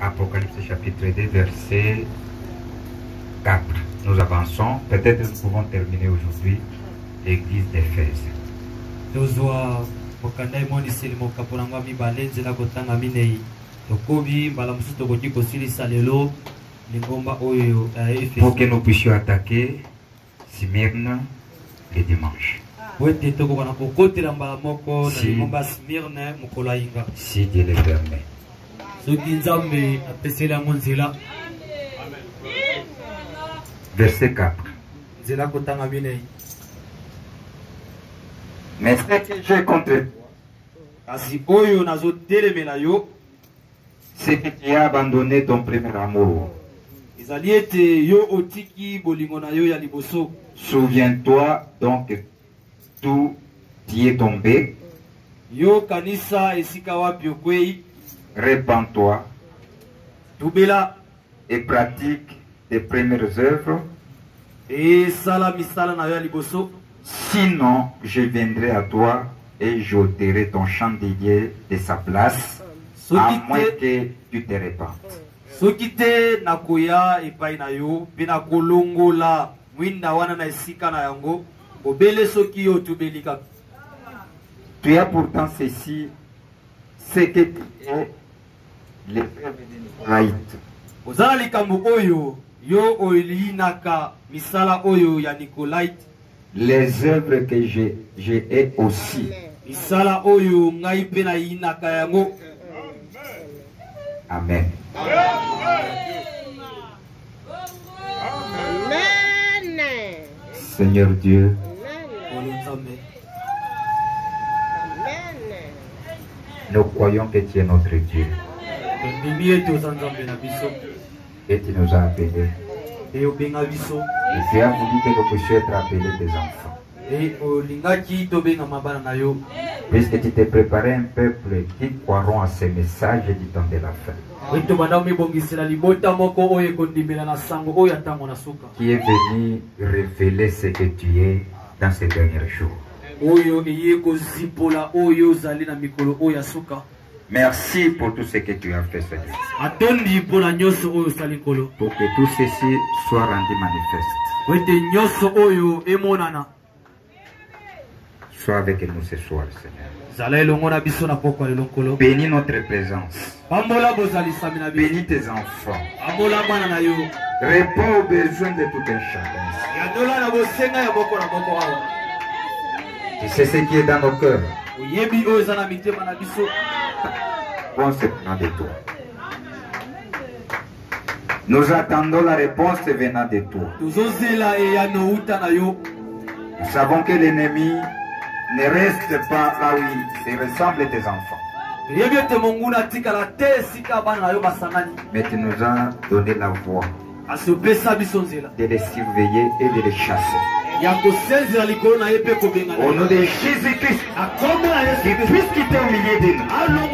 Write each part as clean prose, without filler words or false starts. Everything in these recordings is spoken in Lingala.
Apocalypse chapitre 2, verset 4. Nous avançons. Peut-être nous pouvons terminer aujourd'hui l'église d'Éphèse. Pour que nous puissions attaquer Smyrne le dimanche. Si Dieu le permet. Verset 4. Mais ce que j'ai contre toi, c'est que tu as abandonné ton premier amour. Souviens-toi donc d'où tu es tombé. Répands-toi et pratique tes premières œuvres. Sinon, je viendrai à toi et j'ôterai ton chandelier de sa place, à moins que tu te répandes. Tu as pourtant ceci, c'est que tu es le père de Nicolaïte. Les œuvres que j'ai aussi. Amen. Seigneur Dieu, nous croyons que tu es notre Dieu. Et tu nous as appelés. Et tu as voulu que nous puissions être appelés tes enfants. Puisque tu t'es préparé un peuple qui croiront à ces messages du temps de la fin. Qui est venu révéler ce que tu es dans ces derniers jours. Merci pour tout ce que tu as fait, Seigneur. Pour que tout ceci soit rendu manifeste. Sois avec nous ce soir, Seigneur. Bénis notre présence. Bénis tes enfants. Réponds aux besoins de tout un chacun. Tu sais ce qui est dans nos cœurs. Réponse venant de toi. Nous attendons la réponse venant de toi. Nous savons que l'ennemi ne reste pas là où il ressemble à tes enfants. Mais tu nous as donné la voie de les surveiller et de les chasser. Au nom de Jésus-Christ, qu'il puisse quitter au milieu de nous,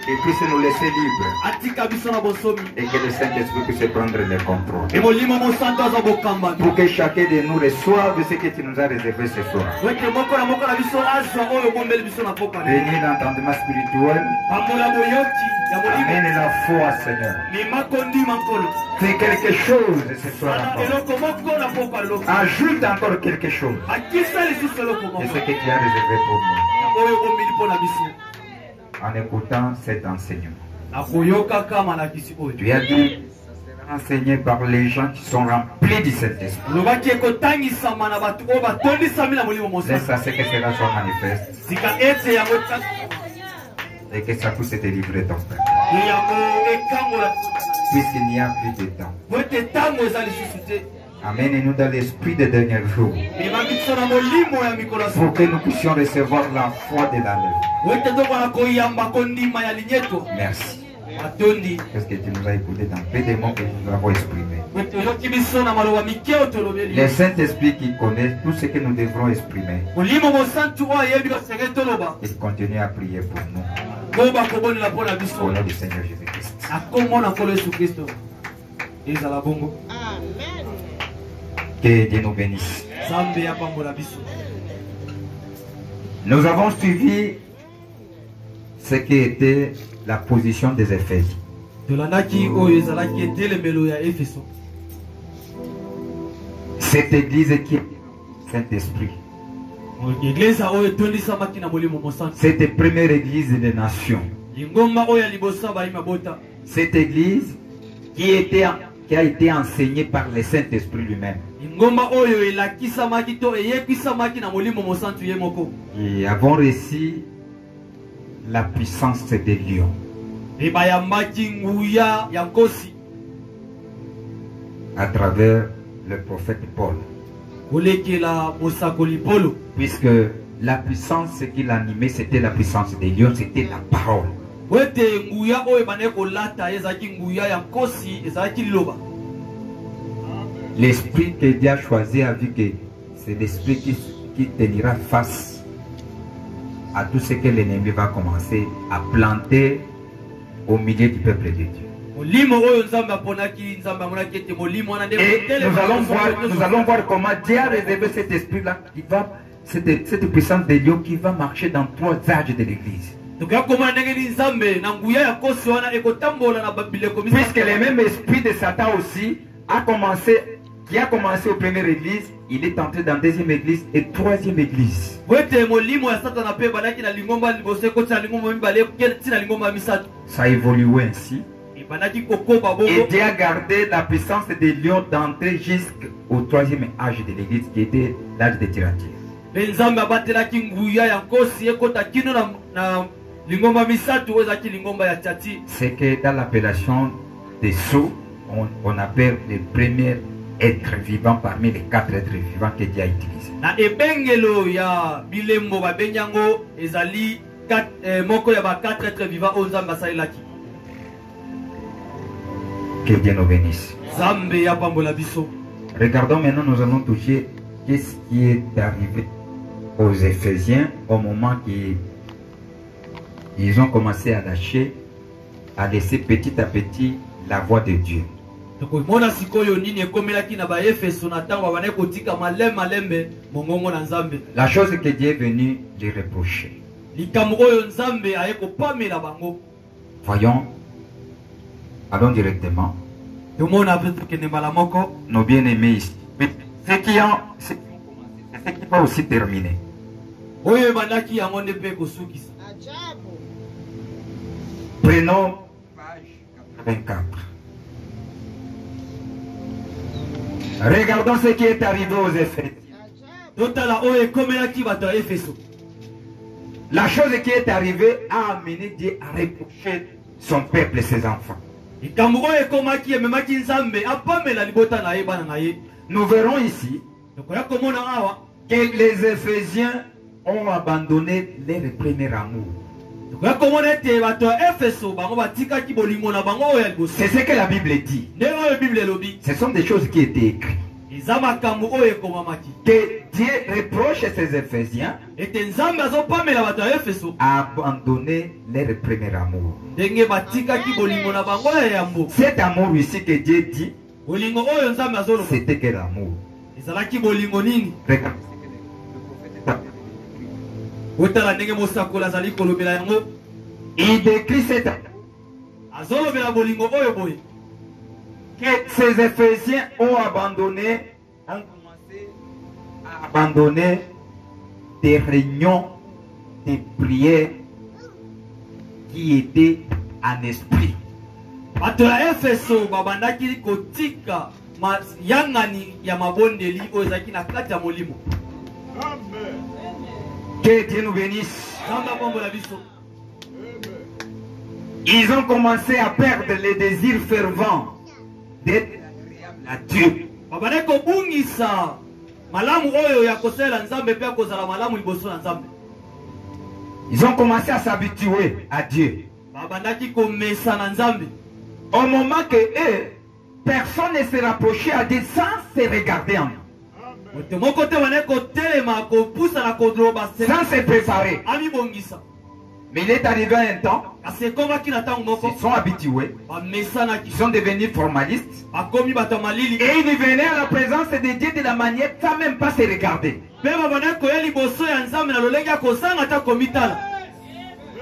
qu'il puisse nous laisser libres, et que le Saint-Esprit puisse prendre le contrôle, pour que chacun de nous reçoive ce que tu nous as réservé ce soir. Bénis l'entendement spirituel. Amène la foi, Seigneur. Fais quelque chose ce soir encore. Ajoute encore quelque chose. Et ce que tu as réservé pour nous. En écoutant cet enseignement. Tu as dit enseigné par les gens qui sont remplis du Saint-Esprit. Laisse à ce que cela soit manifeste. Et que ça puisse te livrer ton peuple. Puisqu'il n'y a plus de temps. Amène-nous dans l'esprit des derniers jours. Pour que nous puissions recevoir la foi de la lèvre. Merci. Parce que tu nous as écouté dans peu de mots que nous avons exprimés. Le Saint-Esprit qui connaît tout ce que nous devrons exprimer. Il continue à prier pour nous. Au nom du Seigneur Jésus-Christ. Que Dieu nous bénisse. Nous avons suivi ce qui était la position des Éphésiens. Cette église qui est Saint-Esprit. Cette première église des nations. Cette église qui a été enseignée par le Saint-Esprit lui-même. Et avons reçu la puissance des lions. À travers le prophète Paul. Puisque la puissance qui l'animait, c'était la puissance des lions, c'était la parole. L'esprit que Dieu a choisi a vu que c'est l'esprit qui tenira face à tout ce que l'ennemi va commencer à planter au milieu du peuple de Dieu. Et nous allons voir comment Dieu a réservé cet esprit-là, cette puissance de Dieu qui va marcher dans 3 âges de l'église. Puisque le même esprit de Satan aussi qui a commencé aux premières églises, il est entré dans 2e église et 3e église. Ça a évolué ainsi. Et Dieu a gardé la puissance des lions d'entrer jusqu'au 3e âge de l'église qui était l'âge de Thyatire. C'est que dans l'appellation des sceaux, on appelle les premiers êtres vivants parmi les 4 êtres vivants que Dieu a utilisés. Que Dieu nous bénisse. Regardons maintenant, nous allons toucher qu'est-ce qui est arrivé aux Éphésiens au moment qu'ils ont commencé à lâcher, à laisser petit à petit la voix de Dieu. La chose que Dieu est venu les reprocher. Voyons, allons directement. Nos bien-aimés ici. Mais ce qui va aussi terminer. Prenons page 84. Regardons ce qui est arrivé aux Éphésiens. La chose qui est arrivée a amené Dieu à reprocher son peuple et ses enfants. Nous verrons ici que les Éphésiens ont abandonné leur premier amour. C'est ce que la Bible dit. Ce sont des choses qui étaient écrites. Que Dieu reproche ces Éphésiens à abandonner leur premier amour. Cet amour ici que Dieu dit, c'était quel amour? Il décrit cet amour que ces Éphésiens ont commencé à abandonner des réunions, des prières qui étaient en esprit. Que Dieu nous bénisse. Ils ont commencé à perdre les désirs fervents d'être agréables à Dieu. Ils ont commencé à s'habituer à Dieu. Au moment que eux, personne ne se rapprochait à Dieu sans se regarder en eux. Sans se préparer. Mais il est arrivé un temps, ils se sont habitués, ils sont devenus formalistes, et ils venaient à la présence de Dieu de la manière sans même pas se regarder.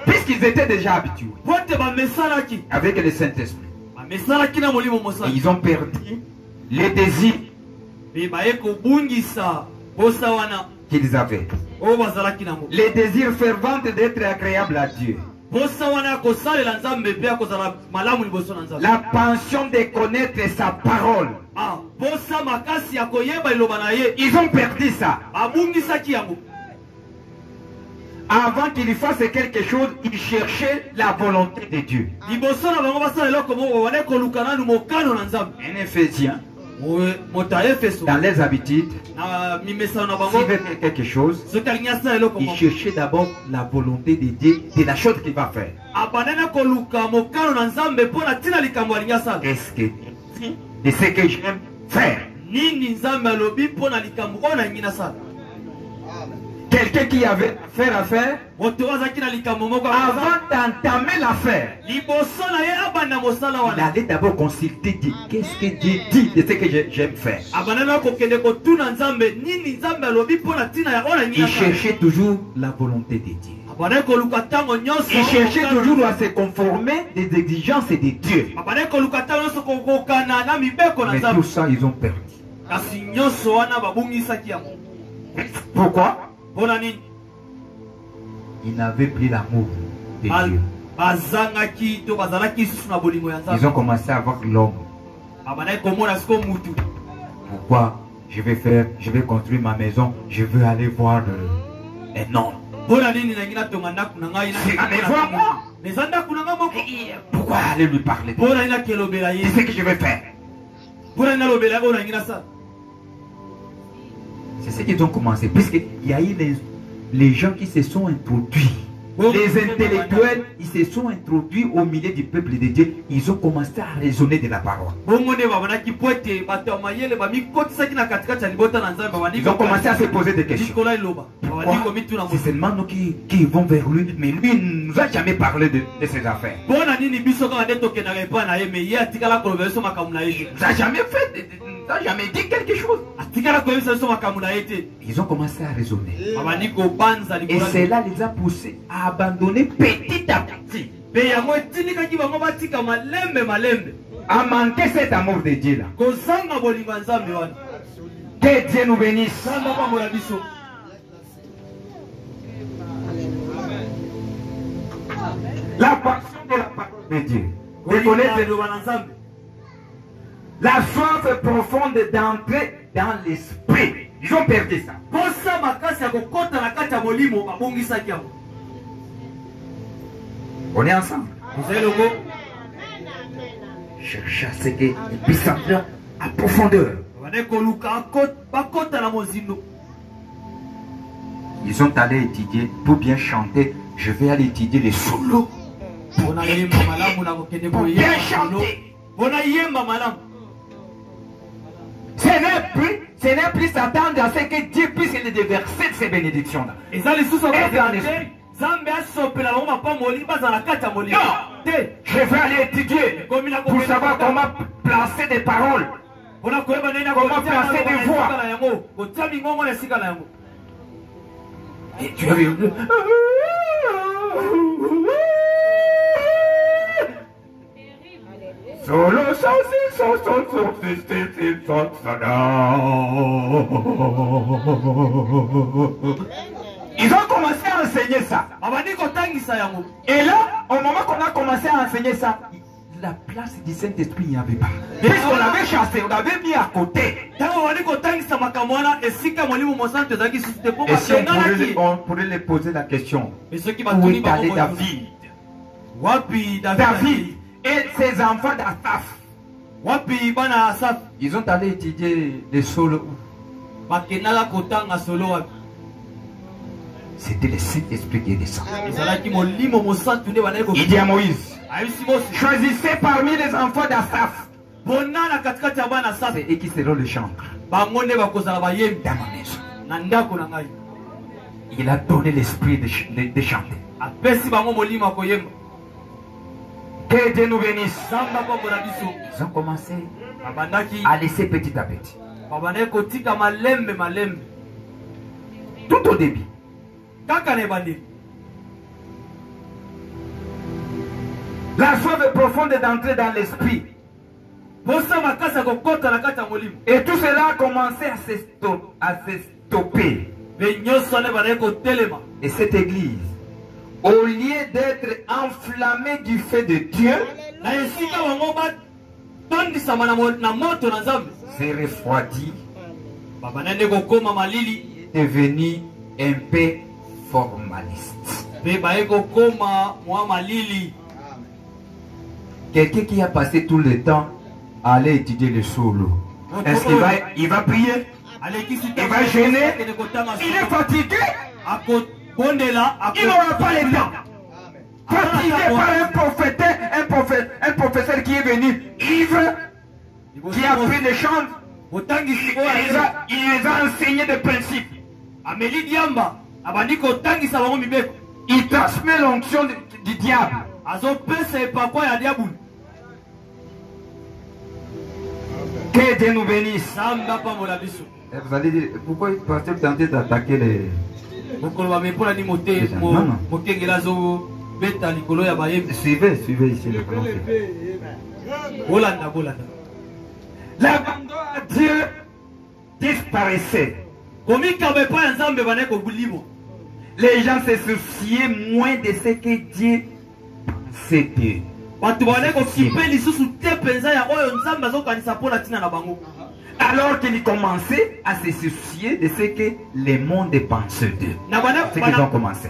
Puisqu'ils étaient déjà habitués avec le Saint-Esprit. Et ils ont perdu les désirs qu'ils avaient. Les désirs fervents d'être agréables à Dieu. La passion de connaître sa parole. Ils ont perdu ça. Avant qu'il fasse quelque chose, il cherchait la volonté de Dieu. Un Ephésien, dans les habitudes, s'il veut faire quelque chose, il cherchait d'abord la volonté de Dieu, de la chose qu'il va faire. Qu'est-ce que de ce que j'aime faire? Quelqu'un qui avait affaire à faire, avant d'entamer l'affaire, il allait d'abord consulter Dieu. Qu'est-ce que Dieu dit de ce que j'aime faire? Il cherchait toujours la volonté de Dieu. Il cherchait toujours à se conformer des exigences de Dieu. Mais tout ça, ils ont perdu. Pourquoi? Ils n'avaient plus l'amour de Dieu. Ils ont commencé à voir l'homme. Pourquoi je vais construire ma maison, je veux aller voir un homme. Pourquoi aller lui parler? C'est ce que je vais faire. C'est ce qu'ils ont commencé. Puisqu'il y a eu les gens qui se sont introduits. Les intellectuels, ils se sont introduits au milieu du peuple de Dieu. Ils ont commencé à raisonner de la parole. Ils ont commencé à se poser des questions. C'est seulement nous qui vont vers lui. Mais lui, il ne nous a jamais parlé de ses affaires. Il ne nous a jamais fait, il n'a jamais dit quelque chose. Ils ont commencé à raisonner. Et cela les a poussés à abandonner petit à petit. À manquer cet amour de Dieu là. Que Dieu nous bénisse. La passion de la parole de Dieu. La soif profonde d'entrer dans l'esprit. Ils ont perdu ça. On est ensemble. Cherchez à ce qu'ils puissent entrer à profondeur. Ils sont allés étudier pour bien chanter. Je vais aller étudier les solos. Pour bien chanter. Ce n'est plus s'attendre à ce que Dieu puisse les déverser de ces bénédictions-là. Et dans l'esprit. Non, je vais aller étudier pour savoir comment placer des paroles, comment placer des voix. Et Dieu solo ils ont commencé à enseigner ça. Et là, au moment qu'on a commencé à enseigner ça, la place du Saint-Esprit n'y avait pas. Puisqu'on l'avait chassé, on l'avait mis à côté. Et si on pourrait les poser la question, où est allé David? David et ses enfants d'Asaph, ils ont allé étudier les solos. C'était le Saint-Esprit qui est descendu. Il dit à Moïse, choisissez parmi les enfants d'Asaph. C'est eux qui seront les chantres dans ma maison. Il a donné l'esprit de chanter. Que Dieu nous bénisse. Ils ont commencé à laisser petit à petit. Tout au début. La soif est profonde d'entrer dans l'esprit. Et tout cela a commencé à se stopper. Et cette église, au lieu d'être enflammée du feu de Dieu, s'est refroidie, est devenue un peu formaliste. Quelqu'un qui a passé tout le temps à aller étudier le solo, est-ce qu'il va prier? Il va gêner? Il est fatigué? Il n'aura pas le temps. Fatigué par un professeur qui est venu ivre, qui a pris des chants, il les a enseigné des principes. Il transmet l'onction du diable. Que Dieu nous bénisse. Vous allez dire, pourquoi le pasteur tentait d'attaquer les... Suivez ici le français. L'abandon à Dieu disparaissait. Les gens se souciaient moins de ce que Dieu pensait d'eux. Alors qu'ils commençaient à se soucier de ce que le monde pense d'eux. C'est qu'ils ont commencé.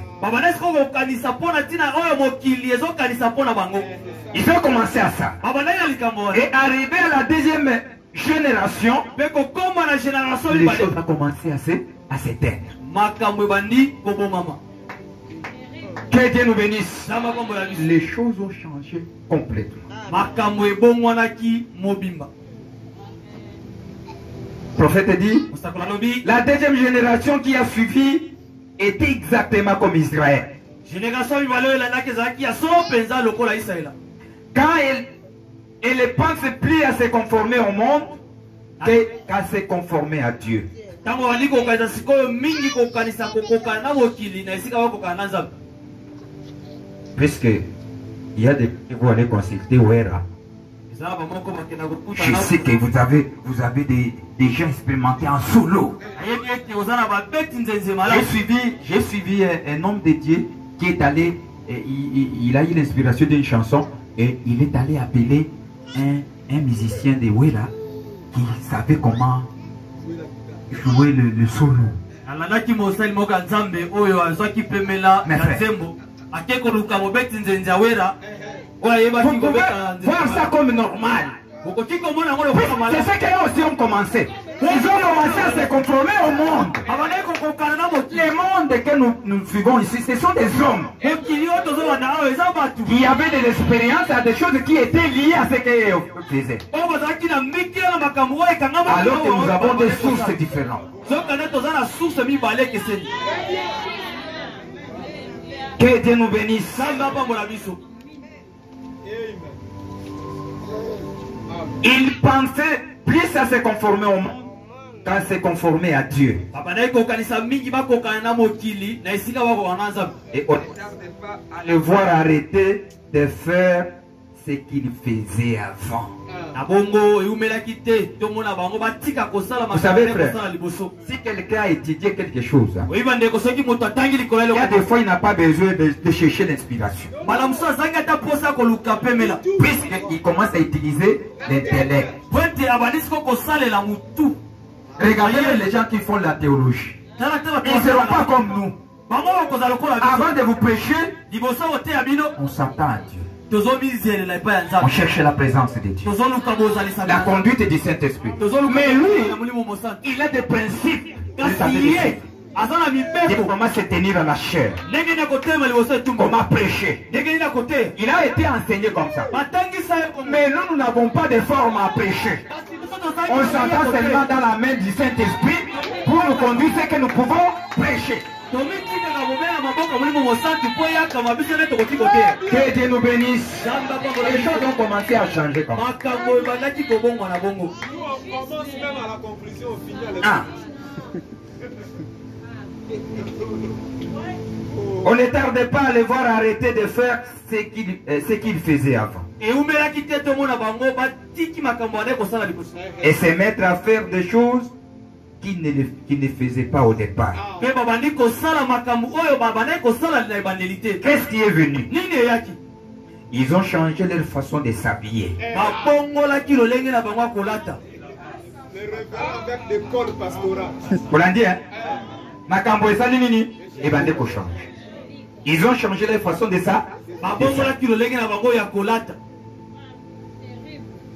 Ils ont commencé à ça. Et arrivé à la deuxième génération, les choses ont commencé à s'éteindre. Que Dieu nous bénisse. Les choses ont changé complètement. Le prophète dit, la deuxième génération qui a suivi était exactement comme Israël. Quand elle ne pense plus à se conformer au monde qu'à se conformer à Dieu. Puisque il y a des que vous allez consulter Ouera. Je sais que vous avez des gens expérimentés en solo. J'ai suivi un homme de Dieu qui est allé, il a eu l'inspiration d'une chanson et il est allé appeler un musicien de Ouera qui savait comment jouer le solo. Vous pouvez voir ça comme normal. C'est ce qu'eux aussi ont commencé. Ils ont commencé à se conformer au monde. Les mondes que nous suivons ici, ce sont des hommes qui avaient de l'expérience à des choses qui étaient liées à ce qu'ils faisaient. Alors que nous avons des sources différentes. Que Dieu nous bénisse. Il pensait plus à se conformer au monde qu'à se conformer à Dieu. Et on ne tarde pas à le voir arrêter de faire ce qu'il faisait avant. Vous savez, frère, si quelqu'un a étudié quelque chose, il y a des fois il n'a pas besoin de chercher l'inspiration. Puisqu'il commence à utiliser l'intellect. Regardez les gens qui font la théologie. Ils ne seront pas comme nous. Avant de vous prêcher, on s'attend à Dieu. On cherche la présence de Dieu, la conduite du Saint-Esprit. Mais lui, il a des principes de comment se tenir à la chair, comment prêcher. Il a été enseigné comme ça. Mais nous n'avons pas de forme à prêcher. On s'entend seulement dans la main du Saint-Esprit pour nous conduire ce que nous pouvons prêcher. Que Dieu nous bénisse. Les choses ont commencé à changer comme ça. Ah. On ne tardait pas à les voir arrêter de faire ce qu'ils faisaient avant. Et se mettre à faire des choses qui ne faisaient pas au départ. Qu'est-ce qui est venu? Ils ont changé leur façon de s'habiller. Ils ont changé leur façon de ça.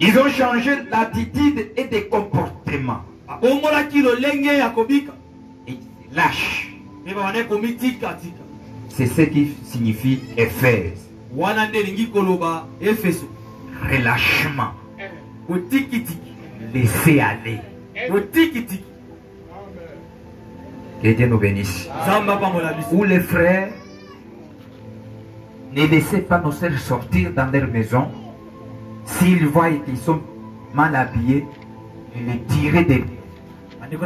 Ils ont changé l'attitude et des comportements. Et lâche. C'est ce qui signifie Éphèse. Relâchement. Laisser aller. Que Dieu nous bénisse. Où les frères ne laissez pas nos sœurs sortir dans leur maison. S'ils voient qu'ils sont mal habillés, les tirer des... La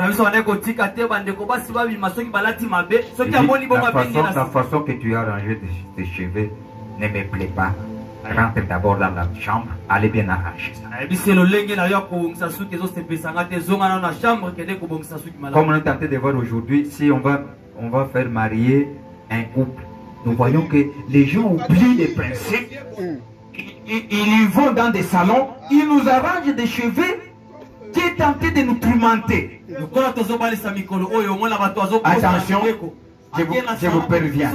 façon que tu as arrangé tes cheveux ne me plaît pas. Rentre d'abord dans la chambre, allez bien arranger ça. Comme on est tenté de voir aujourd'hui, si on va faire marier un couple, nous voyons que les gens oublient les principes. Ils vont dans des salons, ils nous arrangent des cheveux qui est tenté de nous tourmenter. Attention, je vous préviens.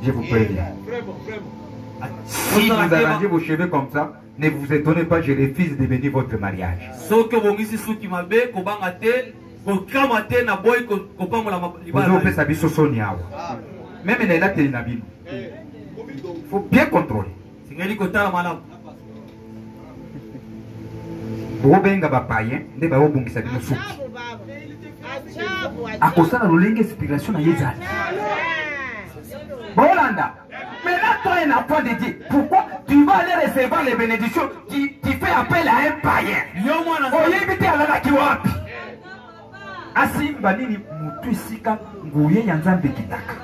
Je vous préviens. Si vous arrangez vos cheveux comme ça, ne vous étonnez pas, je refuse de venir votre mariage. Même il faut bien contrôler. Bobenga ba païen, ne ba obongisa bino suki. Akosana lolenge inspiration na yezali. Bolanda. Mais là, toi, il n'a pas de Dieu. Pourquoi tu vas aller recevoir les bénédictions qui fait appel à un païen? Oh, il évite à la kiwapi. Asimba nini mutu sika nguye yanzambe kitaka.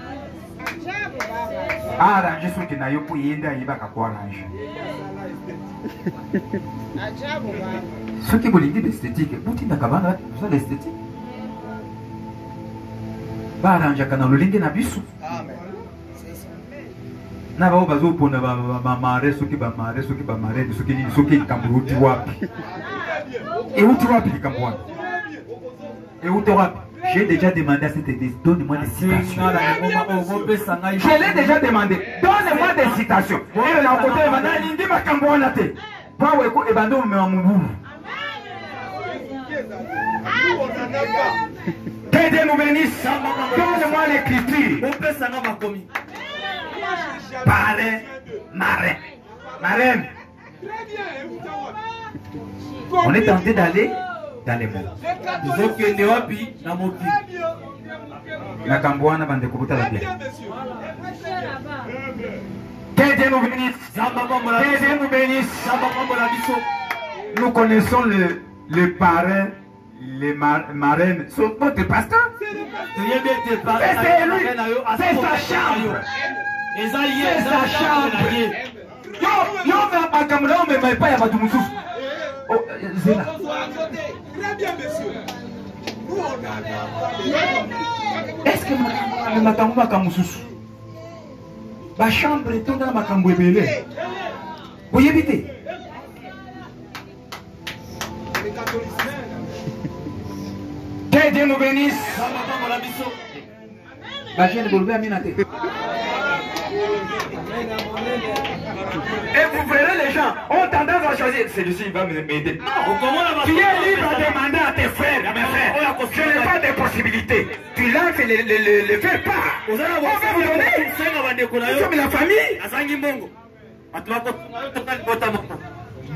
Ah, je suis que na yopo yenda yibaka kwa range. Ce qui vous dit d'esthétique, vous dites d'akabana, vous avez l'esthétique. Ba arranja kana lolinge na bisu. Amen. Na ba bazo pona ba mare soki ba mare soki kambuti wapi. Et où tu wapi kambuana? Et où tu wapi? J'ai déjà demandé à cette église, donne-moi des citations. Je l'ai déjà demandé, donne-moi des citations. Et là, côté, il dit ma kambuana te. Pas où est-ce que Ebando me m'amou. Que Dieu nous bénisse. Donne-moi l'écriture. Parrain, marin. Marraine. On est tenté d'aller dans les mots. La Cambouana va découvrir la bien. Que Dieu nous bénisse. Que Dieu nous bénisse. Nous connaissons le parrain, les marraines. Sont votre pasteur? C'est lui. C'est sa chambre. C'est sa chambre. Yo, ma caméra, on ne pas y avoir du moussou. Oh, Zéna. Très bien, monsieur. Est-ce que ma caméra va moussou? Ma chambre est dans ma caméra belée. Vous y évitez. Que Dieu nous bénisse. Et vous verrez, les gens ont tendance à choisir. Celui-ci va m'aider. Non, tu es libre de demander à tes frères, à mes frères. Je n'ai pas de possibilités. Tu lances les fais pas. On va vous donner. Nous sommes la famille.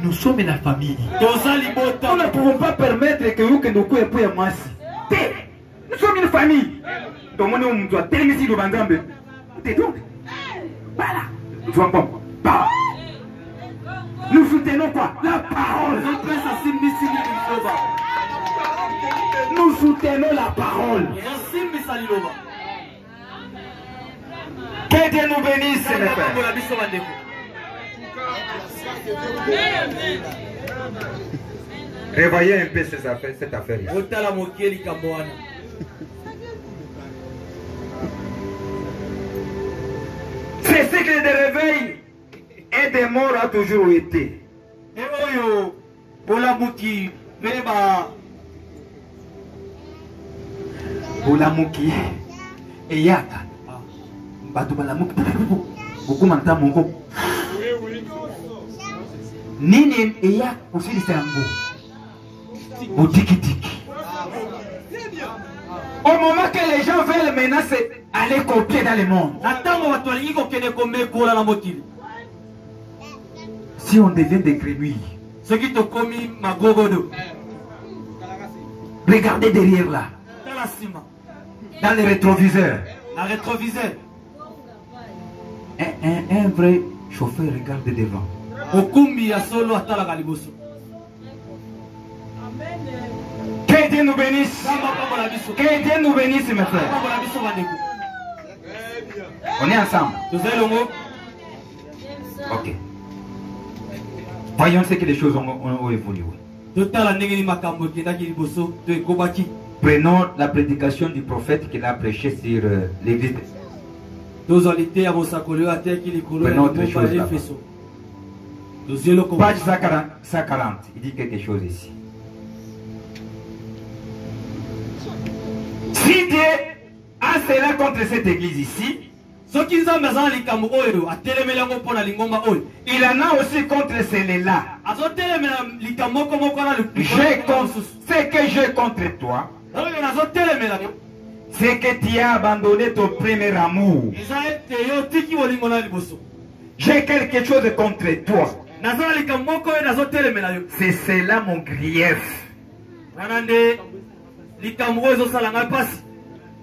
Nous sommes la famille. Nous ne pouvons pas permettre que nous puissions moi. Nous sommes une famille. Donc, on doit terminer ici le Bangambe. Voilà. Nous soutenons quoi? La parole. Nous soutenons la parole. Que Dieu nous bénisse, mes frères. Réveillez un peu cette affaire ici. C'est ce que de réveil et des morts a toujours été. Bolamuki et yaka. Batu balamuki. Beaucoup m'entendent mon coup. Nini et yak aussi c'est un beau. Au tiki-tiki. Au moment que les gens veulent maintenant aller copier dans le monde. Si on devient des grenouilles. Regardez derrière là. Dans les rétroviseurs. Un vrai chauffeur regarde devant. Que Dieu nous bénisse. Que Dieu nous bénisse, mes frères. On est ensemble. Ok. Voyons ce que les choses ont évolué. Prenons la prédication du prophète qu'il a prêché sur l'église. Prenons autre chose là. Page 140, il dit quelque chose ici. Si Dieu a cela contre cette église ici, il en a aussi contre celle-là. Ce que j'ai contre toi, c'est que tu as abandonné ton premier amour. J'ai quelque chose contre toi. C'est cela mon grief.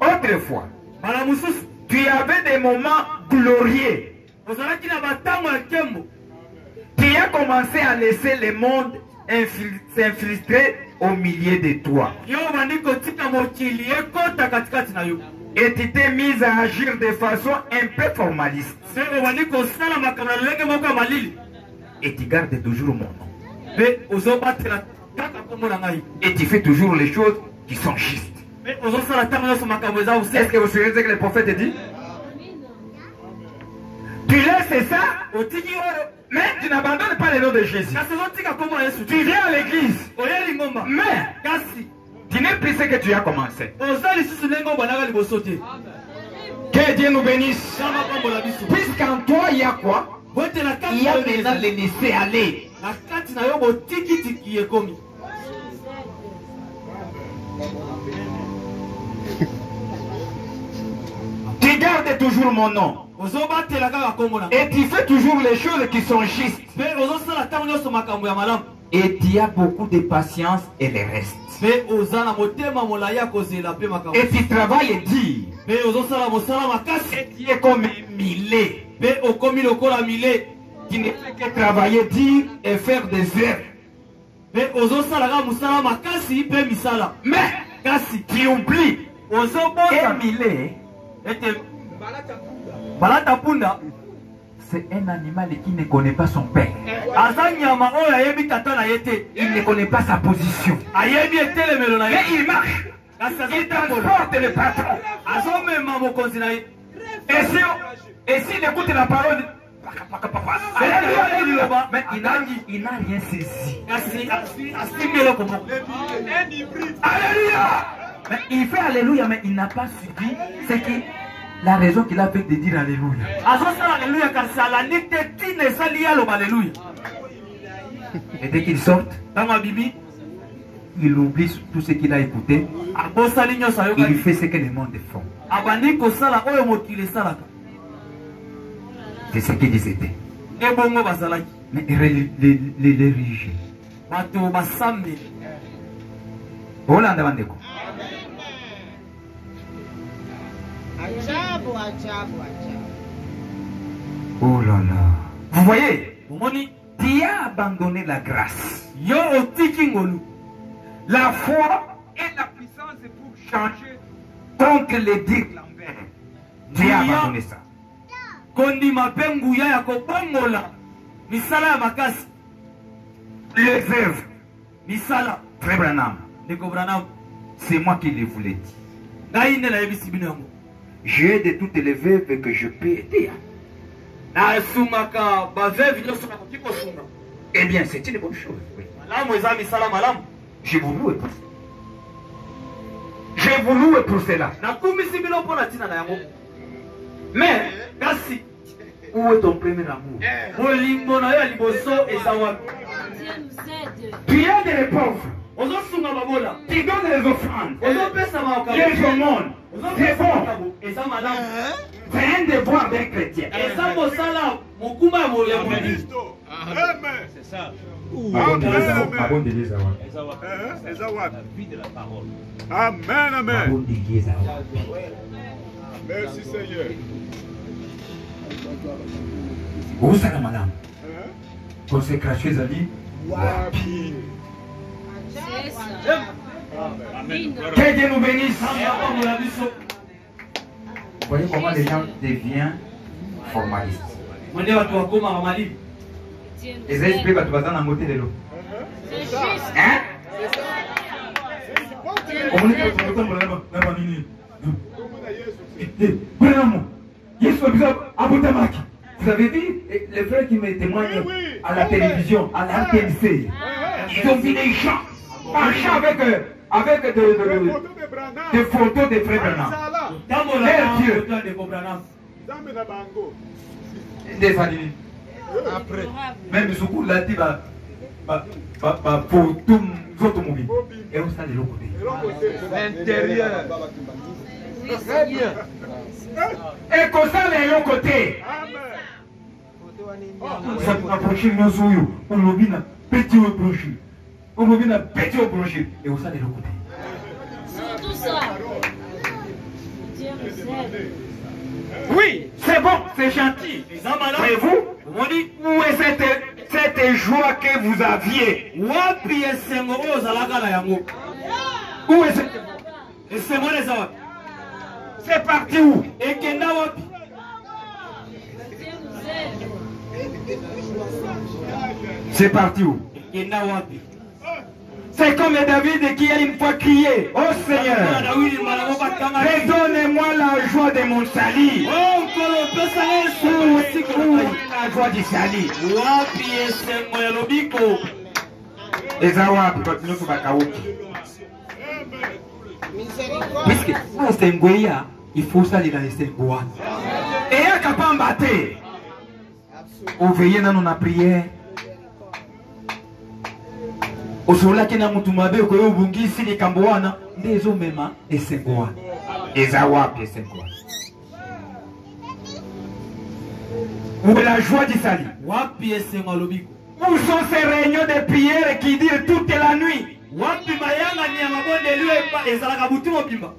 Autrefois, tu avais des moments glorieux. Tu as commencé à laisser le monde s'infiltrer au milieu de toi. Et tu t'es mise à agir de façon un peu formaliste. Et tu gardes toujours mon nom. Et tu fais toujours les choses qui sont justes. Est-ce que vous savez ce que le prophète dit? Tu laisses ça, mais tu n'abandonnes pas le nom de Jésus. Tu viens à l'église, mais tu n'es plus ce que tu as commencé. Que Dieu nous bénisse. Puisqu'en toi il y a quoi? Il y a maintenant le laisser aller. Tu gardes toujours mon nom. Et tu fais toujours les choses qui sont justes. Et tu as beaucoup de patience et le reste. Et tu travailles dur. Et tu es comme Milé. Tu ne fais que travailler dur et faire des heures. Mais tu oublies. Et Milé, c'est un animal qui ne connaît pas son père. Il ne connaît pas sa position. Mais il marche. Il transporte le patron. Et s'il écoute la parole, mais il n'a rien saisi. Alléluia. Mais il fait alléluia, mais il n'a pas suivi. C'est que la raison qu'il a fait de dire alléluia. Et dès qu'il sort, il oublie tout ce qu'il a écouté. Il fait ce que le monde font. C'est ce qu'ils étaient. Mais les religieux. Oh là là. Vous voyez, tu as abandonné la grâce. La foi et la puissance pour changer contre les dires l'envers. Tu as abandonné ça. Misala makasi. Les œuvres. Misala. Frère Branham. C'est moi qui les voulais dire. J'ai de toutes les veuves que je peux aider. Eh bien, c'est une bonne chose. Oui. J'ai voulu pour ça. J'ai voulu pour cela. Mais, merci. Où est ton premier amour? Tu aides les pauvres. Tu donnes les offrandes. Les aumônes. C'est bon. C'est un devoir d'un chrétien. C'est ça. Amen, amen. Merci Seigneur. Où ça, madame? Consécration, Zali. Que Dieu nous bénisse. Vous voyez comment les gens deviennent formalistes. Les esprits vont te dans côté de l'eau. Hein? Vous avez vu les frères qui me témoignent à la télévision, à la RTNC. Ils ont vu des gens marchant avec des photos de frères Branham. Leur Dieu. Des familles. Après, même ce coup là, tu vas pour tout votre mobile. Et on s'en est de l'autre côté. L'intérieur. Très bien. Et comme ça, de l'autre côté. Ça peut approcher nos yeux. On l'a na petit au brochure. On l'a na petit au brochure. Et on s'en est de l'autre côté. Surtout ça. Dieu nous aide. Oui, c'est bon, c'est gentil. Et vous, où est cette joie que vous aviez? Où est cette joie? C'est parti où? C'est parti où? C'est comme David qui a une fois crié: oh Seigneur, redonne-moi la joie de mon salut. Où est la joie du salut? Les Awabi, continuez pour Bakaouki. Puisque c'est un goya, il faut salir dans les goya. Et à Kapambate, vous veillez dans nos prières. Osola kena mutumabe ko yobungisi likamboana ndezo mema esengoa ezawapi esengoa. Où est la joie du salut? Wapi esengoa lobiko? Où sont ces réunions de prière qui durent toute la nuit? Wapi mayanga ni amabonde liwe pa ezalaka butu mobimba?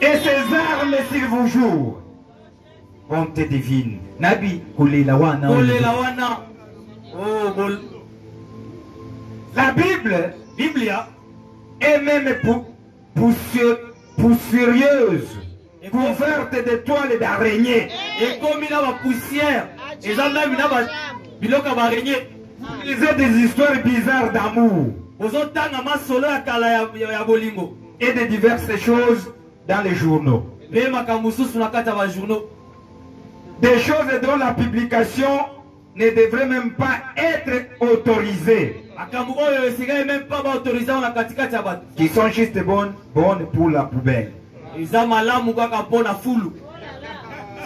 Et ces armes s'ils vous jouent, bonté divine. Nabi kolela wana. Oh bol. La Bible, Biblia, est même poussieuse, couverte d'étoiles et d'araignées. Et comme il a la poussière, et ça même il a des histoires bizarres d'amour. Et de diverses choses dans les journaux. Des choses dont la publication ne devrait même pas être autorisée. Qui sont juste bonnes pour la poubelle.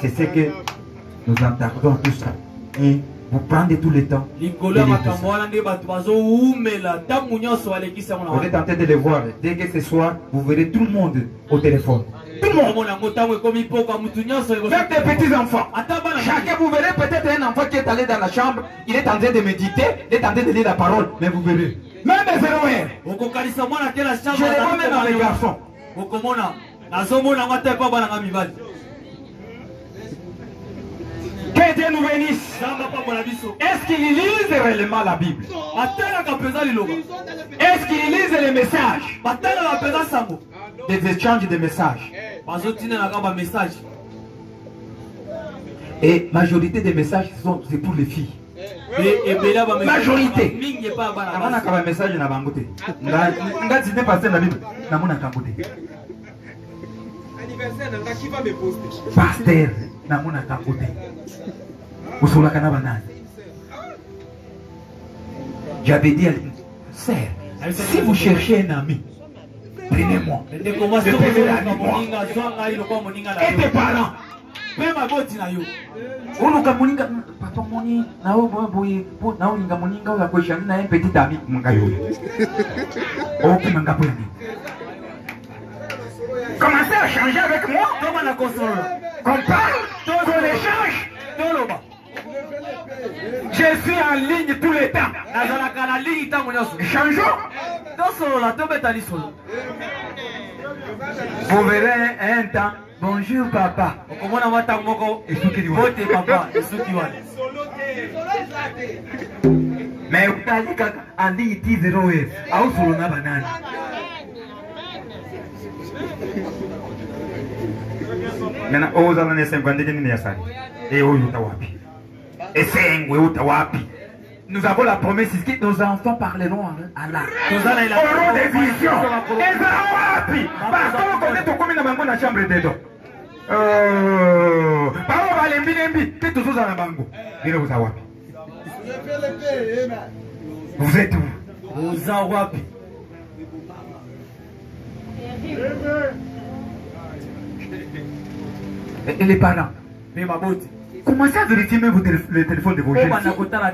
C'est ce que nous entendons tout ça. Et vous prenez tout le temps. Vous êtes en train de le voir. Dès que ce soir, vous verrez tout le monde au téléphone. Tout le monde. Même des petits enfants. Chacun, vous verrez peut-être un enfant qui est allé dans la chambre. Il est en train de méditer. Il est en train de lire la parole. Mais vous verrez. Même les héroïnes. Je les vois même dans les garçons. Que Dieu nous bénisse. Est-ce qu'ils lisent réellement la Bible? Est-ce qu'ils lisent les messages? Des échanges de messages. Et majorité des messages c'est pour les filles. Majorité. Amana kaba message na bangote. Ngati ne passer na bible. Na mona kangote. Anniversaire na qui va me poster. Pasteur na mona kangote. Usola kana banani. J'avais dit à sœur, si vous cherchez un ami, prenez-moi. Et tes parents. Uluka muninga papa moni na obo boye na uninga muninga ola ko shani na un petit ami mungayo. OK manga po yani. Commencez à changer avec moi. Comment la console? Qu'on parle, qu'on échange. Je suis en ligne tout le temps. Changeons. Vous verrez un temps. Bonjour papa. Mais vous allez en ligne 10 0. Maintenant, aux années 50, et où nous avons la promesse que nos enfants parleront à Allah. Nous aurons des visions. Parce qu'on connaît tout comme dans la chambre de dos. Vous êtes où? Vous Awapi. Et les parents? Commencez à vérifier même le téléphone de vos jeunes. Vous avez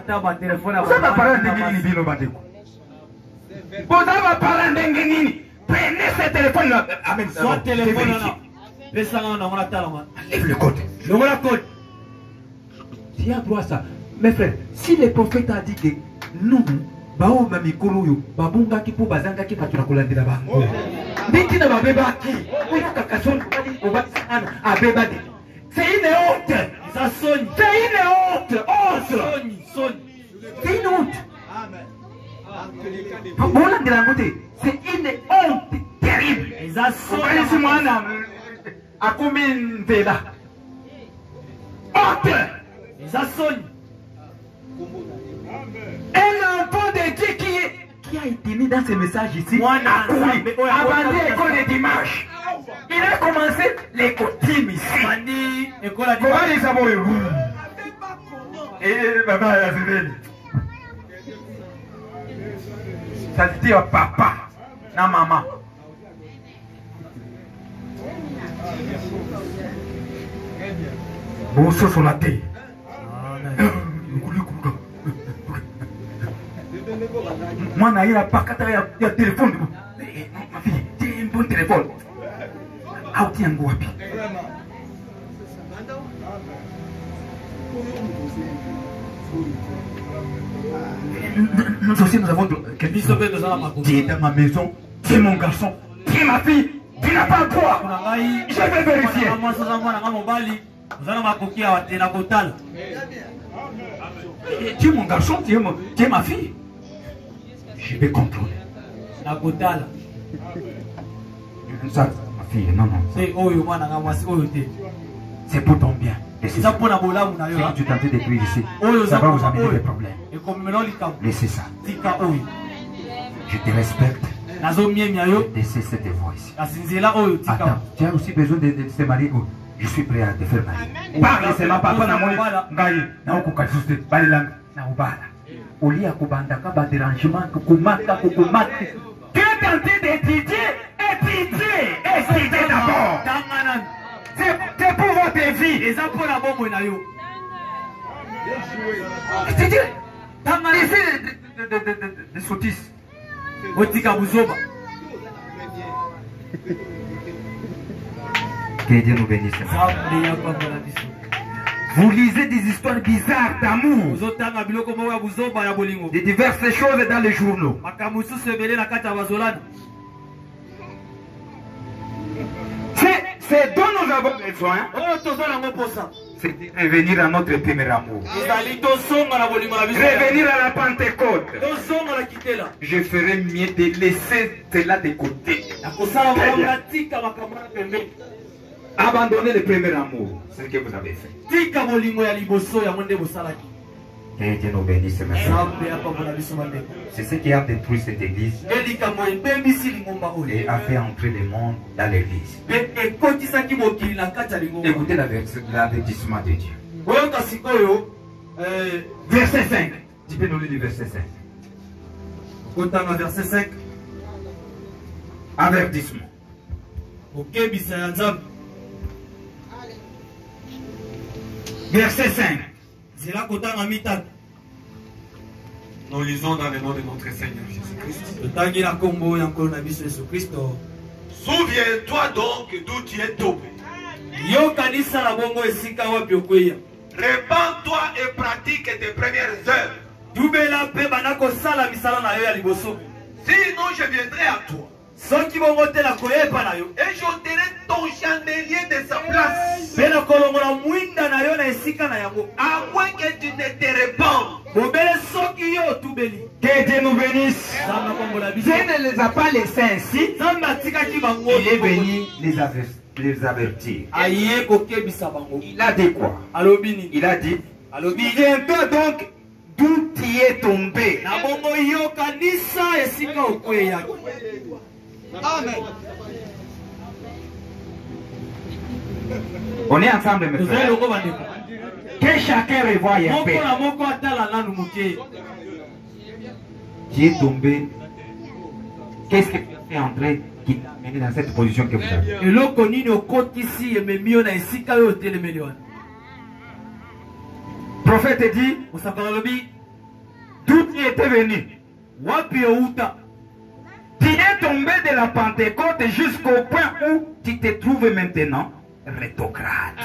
parlé d'Engeni. Prenez ce téléphone-là. Amen. Soit téléphone-là. Lève le code. Le code. Tu as droit à ça. Mes frères, si le prophète a dit que nous, bao mamikolo yo, babunga ki po bazanga ki patuna kolandi na bango. Niti na babeba ki, oyo kakason obasana abeba de. C'est une honte. Ça sonne. C'est une honte. Honte. C'est une honte. Amen. C'est une honte terrible. Ça sonne. À combien de là? Honte. Ça sonne. Un enfant de Dieu qui a été mis dans ce message ici, a abandonné l'école de dimanche. Il a commencé l'école ici. Comment les amoureux? Et maman, ça dit à papa, na maman. Bon, ça sur la tête. Moi, il n'y a pas qu'à il y a téléphone. Ma fille, tu as un bon téléphone. Ah, tu as un guapi. Nous aussi, nous avons quelque chose. Tu es dans ma maison, tu es mon garçon, tu es ma fille, tu n'as pas le droit. Je vais vérifier. Tu es mon garçon, tu es ma fille. Je vais contrôler. Ça, ma fille, non. C'est pour ton bien. Si tu tentais de prier ici, ça va vous amener des problèmes. Laissez ça. Je te respecte. Laissez cette voix ici. Attends, tu as aussi besoin de te marier. Je suis prêt à te faire marier. Parle seulement, papa, na moni, ngai, na okuka juste, balilang, na ubala. Oli akubandaka ba dérangement, kukumaka. Tu es tenté d'étudier, étudier d'abord. C'est pour votre vie. Les enfants là bon na yo. Étudier. Laissez des sottises. Otika buzoba. Que Dieu nous bénisse. Vous lisez des histoires bizarres d'amour, de diverses choses dans les journaux. C'est dont nous avons besoin. C'est de revenir à notre premier amour. Revenir à la Pentecôte. Je ferais mieux de laisser cela de côté. Abandonnez le premier amour, c'est ce que vous avez fait. Que Dieu nous bénisse maintenant. C'est ce qui a détruit cette église et a fait entrer le monde dans l'église. Écoutez l'avertissement de Dieu. Verset 5. Tu peux nous lire le verset 5. Verset 5. Avertissement. Verset 5. Nous lisons dans le nom de notre Seigneur Jésus-Christ. Souviens-toi donc d'où tu es tombé. Répands-toi et pratique tes premières œuvres. Sinon je viendrai à toi. Et j'ôterai ton chandelier de sa place. À moins que tu ne te répandes. Que Dieu nous bénisse. Dieu ne les a pas laissés ainsi. Il est venu les avertir. Il a dit quoi? Il a dit, viens-toi donc d'où tu es tombé. Amen. On est ensemble maintenant. Que chacun revoie un peu. Tu es tombé. Qu'est-ce que tu as fait entrer qui t'a amené dans cette position que vous avez? Le prophète dit, d'où tu étais venu? Tu es tombé de la Pentecôte jusqu'au point où tu te trouves maintenant rétrograde.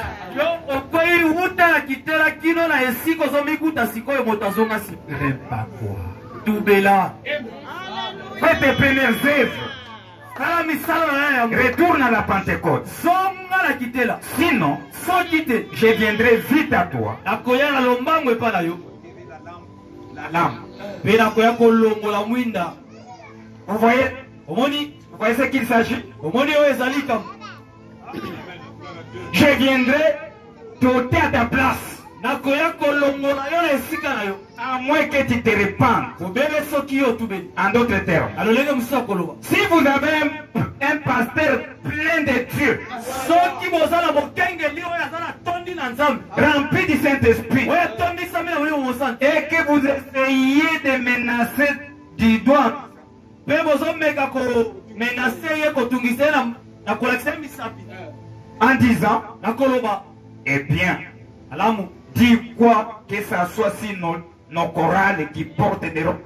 Fais tes premières œuvres. Retourne à la Pentecôte. Sinon, je viendrai vite à toi. La lame. Vous voyez ce qu'il s'agit? Je viendrai t'ôter à ta place. À moins que tu te répandes. En d'autres termes, si vous avez un pasteur plein de Dieu, rempli du Saint-Esprit, et que vous essayez de menacer du doigt en disant, eh bien, dis quoi que ça soit si nos chorales qui portent des robes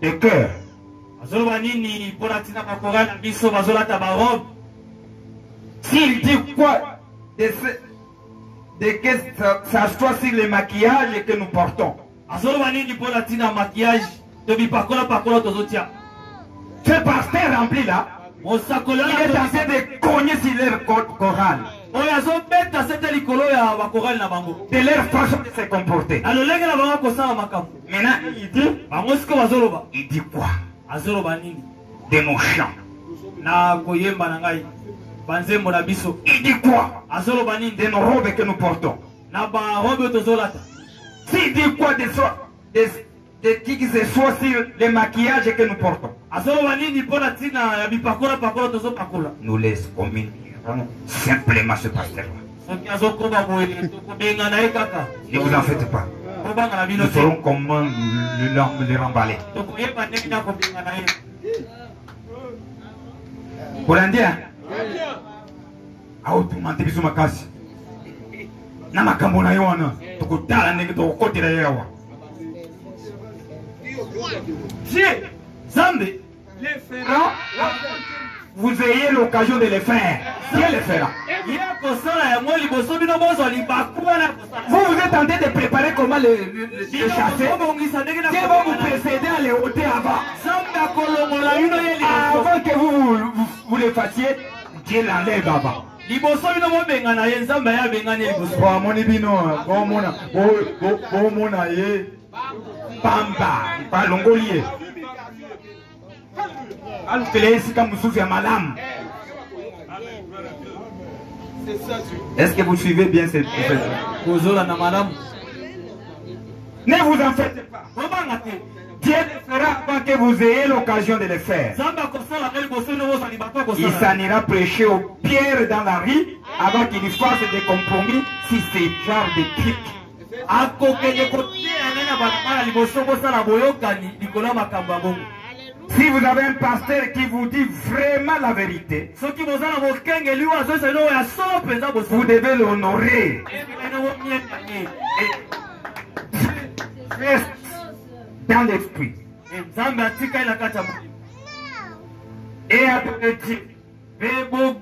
de cœur. S'il dit quoi de que ça soit sur le maquillage que nous portons. Ce pasteur rempli là, il est en train de cogner sur leur chorale. De leur façon de se comporter. Maintenant, il dit quoi? De nos chants. Il dit quoi? De nos robes que nous portons. S'il dit quoi de qui que ce soit sur le maquillage que nous portons. Nous les communiquerons simplement ce pasteur-là. Ne vous en faites pas. Nous saurons comment le remballer. Hollandais, automate biso makasi. Na makambo na yo wana, tukutala ndenge tokotela yawa. Vous ayez l'occasion de le faire. Dieu le fera. Vous êtes en train de préparer comment le chasser. Dieu va vous précéder à le ôter avant. Avant que vous le fassiez, Dieu l'enlève avant. Pamba, pas l'ongolier. Est-ce que vous suivez bien cette prophétie? Ne vous en faites pas. Dieu le fera avant que vous ayez l'occasion de le faire. Il s'en ira prêcher aux pierres dans la rue avant qu'il fasse des compromis si c'est genre de trucs. Si vous avez un pasteur qui vous dit vraiment la vérité, vous devez l'honorer. Reste dans l'esprit. Et après Dieu, vous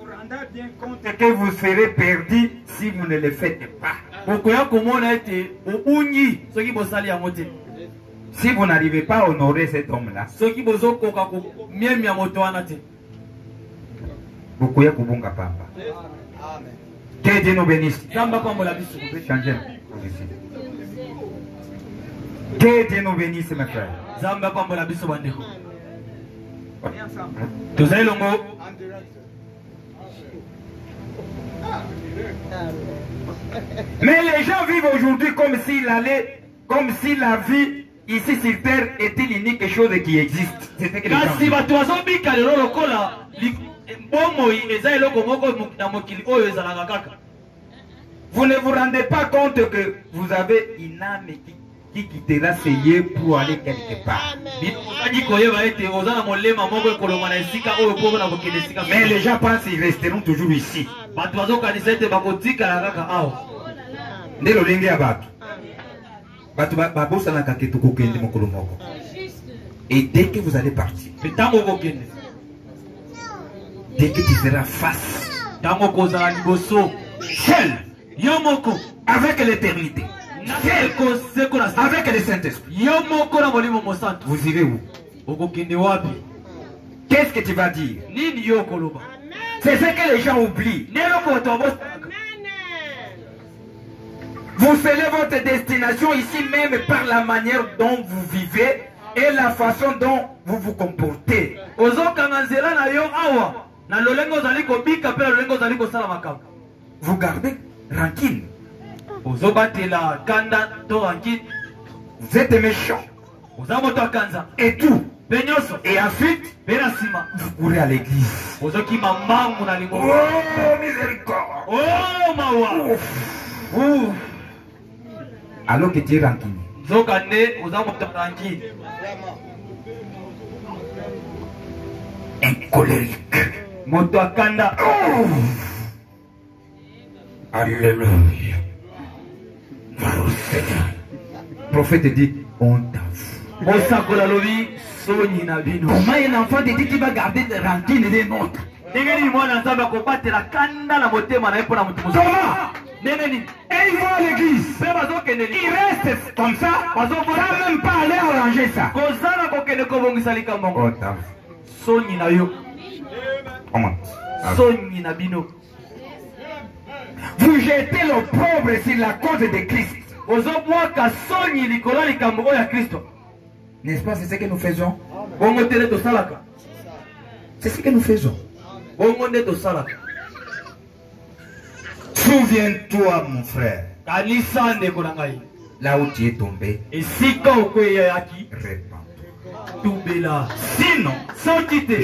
rendez bien compte que vous serez perdu si vous ne le faites pas. Si vous n'arrivez pas à honorer cet homme-là, beaucoup de kubunga pamba. Que Dieu nous bénisse. Vous pouvez changer la position. Que Dieu nous bénisse, mes frères. On est ensemble. Mais les gens vivent aujourd'hui comme si la vie ici sur terre était l'unique chose qui existe. C'est ce que les gens disent. Vous ne vous rendez pas compte que vous avez une âme qui quittera ses yeux pour aller quelque part. Mais les gens pensent qu'ils resteront toujours ici. Et dès que vous allez partir, dès que tu seras face, seul, avec l'éternité, avec le Saint-Esprit, vous irez où? Qu'est-ce que tu vas dire? C'est ce que les gens oublient. Vous scellez votre destination ici même par la manière dont vous vivez et la façon dont vous vous comportez. Vous gardez rancune. Vous êtes méchant. Et tout. Et ensuite, vous courez à l'église. Oh, miséricorde. Oh, alors que tu es rancunier. Un colérique. Oh. Alléluia. Le prophète dit, on t'a vu. Comment un enfant te dit qu'il va garder des rancines et des notes? Comment? Et ils vont à l'église. Ils restent comme ça. Sans même pas aller arranger ça. Oh, t'as vu. Comment? Vous jetez le pauvre sur la cause de Christ. N'est-ce pas, c'est ce que nous faisons? C'est ce que nous faisons. Souviens-toi, mon frère. Là où tu es tombé, répands-toi. Sinon,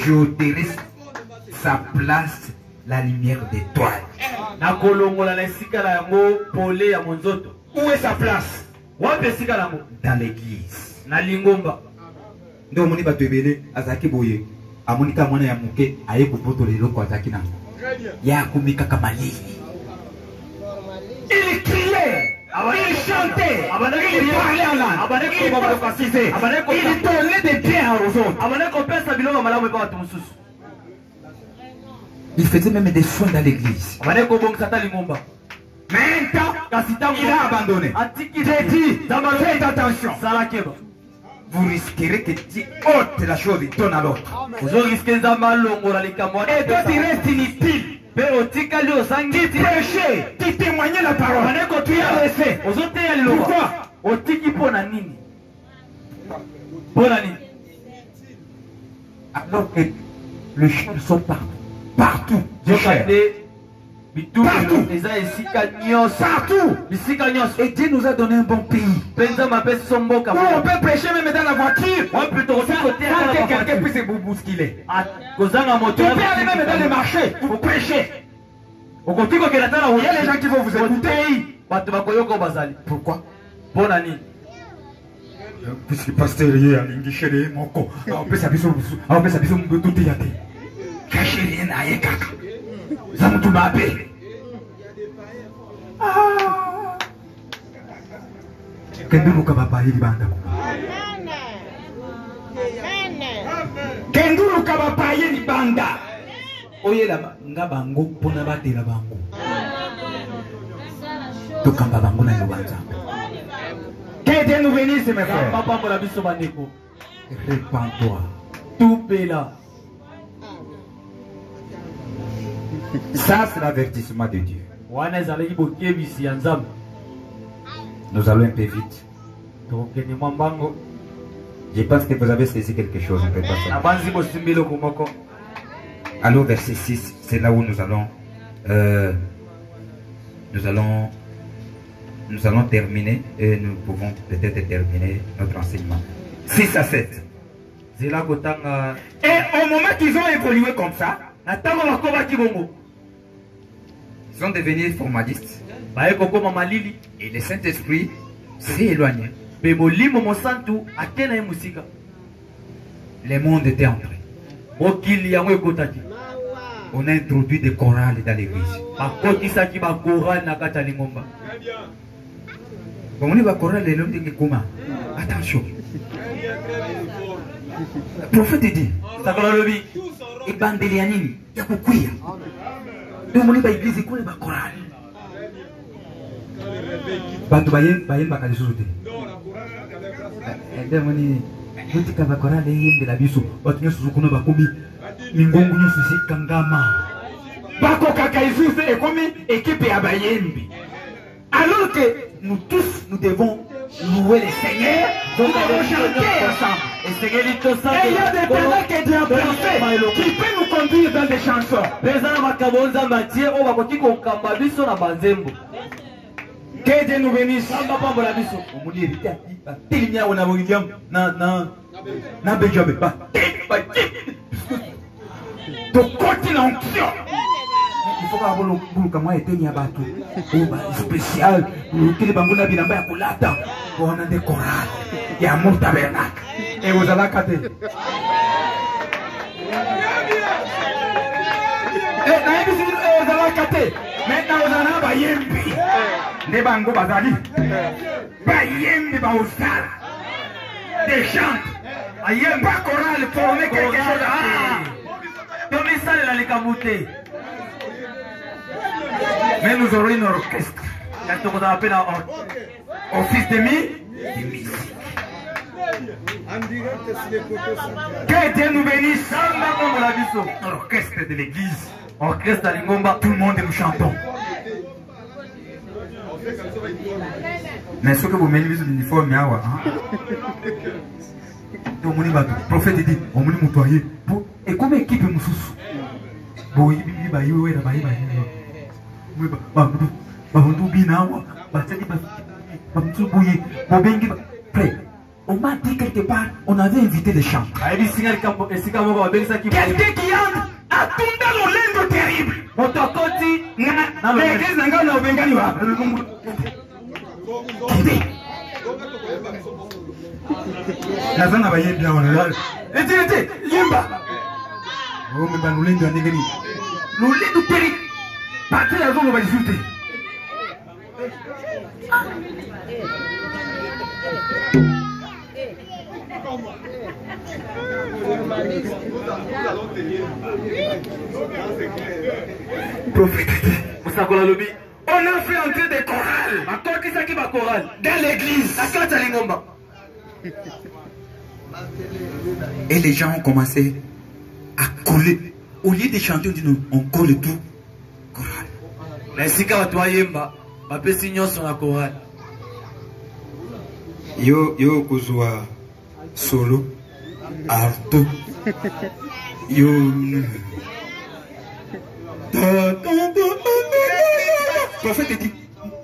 j'ôterai sa place, la lumière d'étoile. Où est sa place? Dans l'église. Ndo moni bato ebele azaki boye amonika mwana ya muke aye kupoto lelo kwa zaki nango ya kumika kama lili. Il criait, il chantait, il parlait en langue, il prophétisait, il donnait des biens aux autres. Il faisait même des soins dans l'église. Mais un temps, il a abandonné. J'ai dit, faites attention. Vous risquerez que tu ôtes la chose et donnes à l'autre. Et toi, tu restes inutile. Tu prêchais, tu témoignais la parole. Tu as laissé. Pourquoi? Alors que les chiens sont partout. Partout. Partout. Et Dieu nous a donné un bon pays. Où on peut prêcher même dans la voiture. Sans que quelqu'un puisse vous bousculer. Tu peux aller même dans le marché pour prêcher. Il y a les gens qui vont vous écouter. Pourquoi? Puisque le pasteur est en Ingishele, Moko, on peut s'habiller tout y a. Caché rien à Ekaka. Ça me tombe à paix. Kendulu kabapa hili banda. Kendulu kabapa hili banda. Oye la nga bango pona batela bango. Tokamba bango na yobanza. Que Dieu nous bénisse, mes frères. Répands-toi. Tout est là. Ça, c'est l'avertissement de Dieu. Nous allons un peu vite. Je pense que vous avez saisi quelque chose. On peut passer. Alors, verset 6, c'est là où nous allons terminer et nous pouvons peut-être terminer notre enseignement. 6 à 7. Et au moment qu'ils ont évolué comme ça, ils sont devenus formalistes. Et le Saint-Esprit s'est éloigné. Le monde était entré. On a introduit des chorales dans l'église. Attention. Le prophète dit et bandelianini ya kukuya ndio muni ba église kule ba chorale bantu bayen bakalisute ndio muni mutika ba chorale yimbe la biso batu nyosusu kuna bakomi mingongu nyosusu kangama bako kakaisuze ekomi équipe ya bayembi alors que nous tous nous devons louer le Seigneur, donc nous allons chanter ensemble. Et il y a des talents que Dieu a placés qui peuvent nous conduire dans des chansons. Que Dieu nous bénisse. Il faut avoir le comment éteindre bateau spécial le banguna bilamba ya kulata on a des chorales il y a mon tabernacle et vous allez cater et na yebisi vous allez cater maintenant vous allez ba yembi ne bango bazali ba yembi ba usala des chants ayembi ba chorale former quelque chose donc ça la likamute. Mais nous aurons une orchestre. Quand on appelle un office de musique. Que Dieu nous bénisse. L'orchestre de l'église. Orchestre de Lingomba, tout le monde nous chantons. Mais ce que vous mettez sur l'uniforme, le prophète dit, on m'a dit, et comme équipe nous sous. On m'a dit quelque part, on avait invité des chants. Quelqu'un qui entre à tout dans le linge terrible. Parti la zone, on va discuter. Prophète, on a fait entrer des chorales. Dans l'église. Et les gens ont commencé à coller. Au lieu de chanter, on dit non, on colle tout. Chorale. Yo kuzwa solo alto yo prophète dit,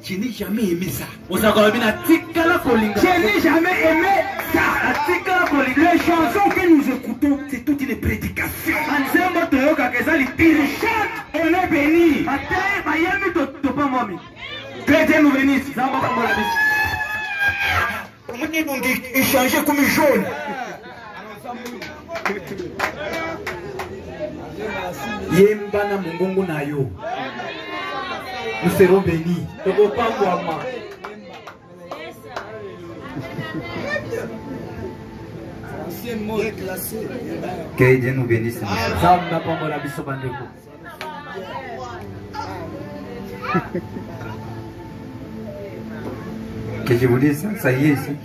je n'ai jamais aimé ça. Je n'ai jamais aimé ça. Les chansons que nous écoutons, c'est toute une prédication. On est béni. Que Dieu nous bénisse. Il changeait comme jaune. Yembana mungongo na yo. Nous serons bénis. Que Dieu nous bénisse. Que je vous dise, ça y est ici.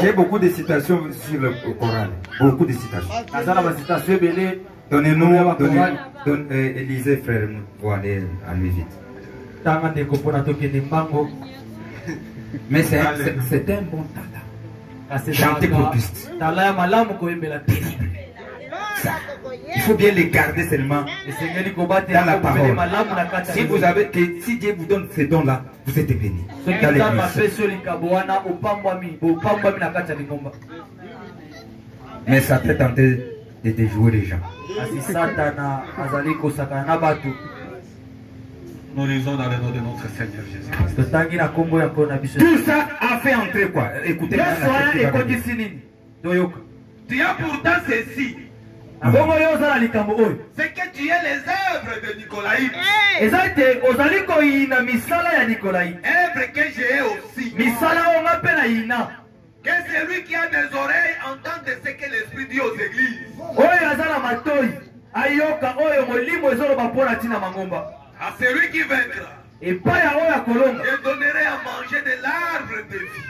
J'ai beaucoup de citations sur le Coran. Beaucoup de citations. Donnez-nous, Élisée, frère, pour aller à lui vite. Mais c'est un bon talent. Chanter pour Christ. Ça. Il faut bien les garder seulement dans la parole. Si Dieu vous donne ces dons-là, vous êtes bénis. Mais ça peut tenter de déjouer les gens. Nous lisons dans le nom de notre Seigneur Jésus-Christ. Tout ça a fait entrer quoi? Écoutez, tu as pourtant ceci. C'est que tu es les œuvres de Nicolaïde. Œuvres que j'ai aussi. Que celui qui a des oreilles entende ce que l'Esprit dit aux églises. À celui qui vaincra, je donnerai à manger de l'arbre de vie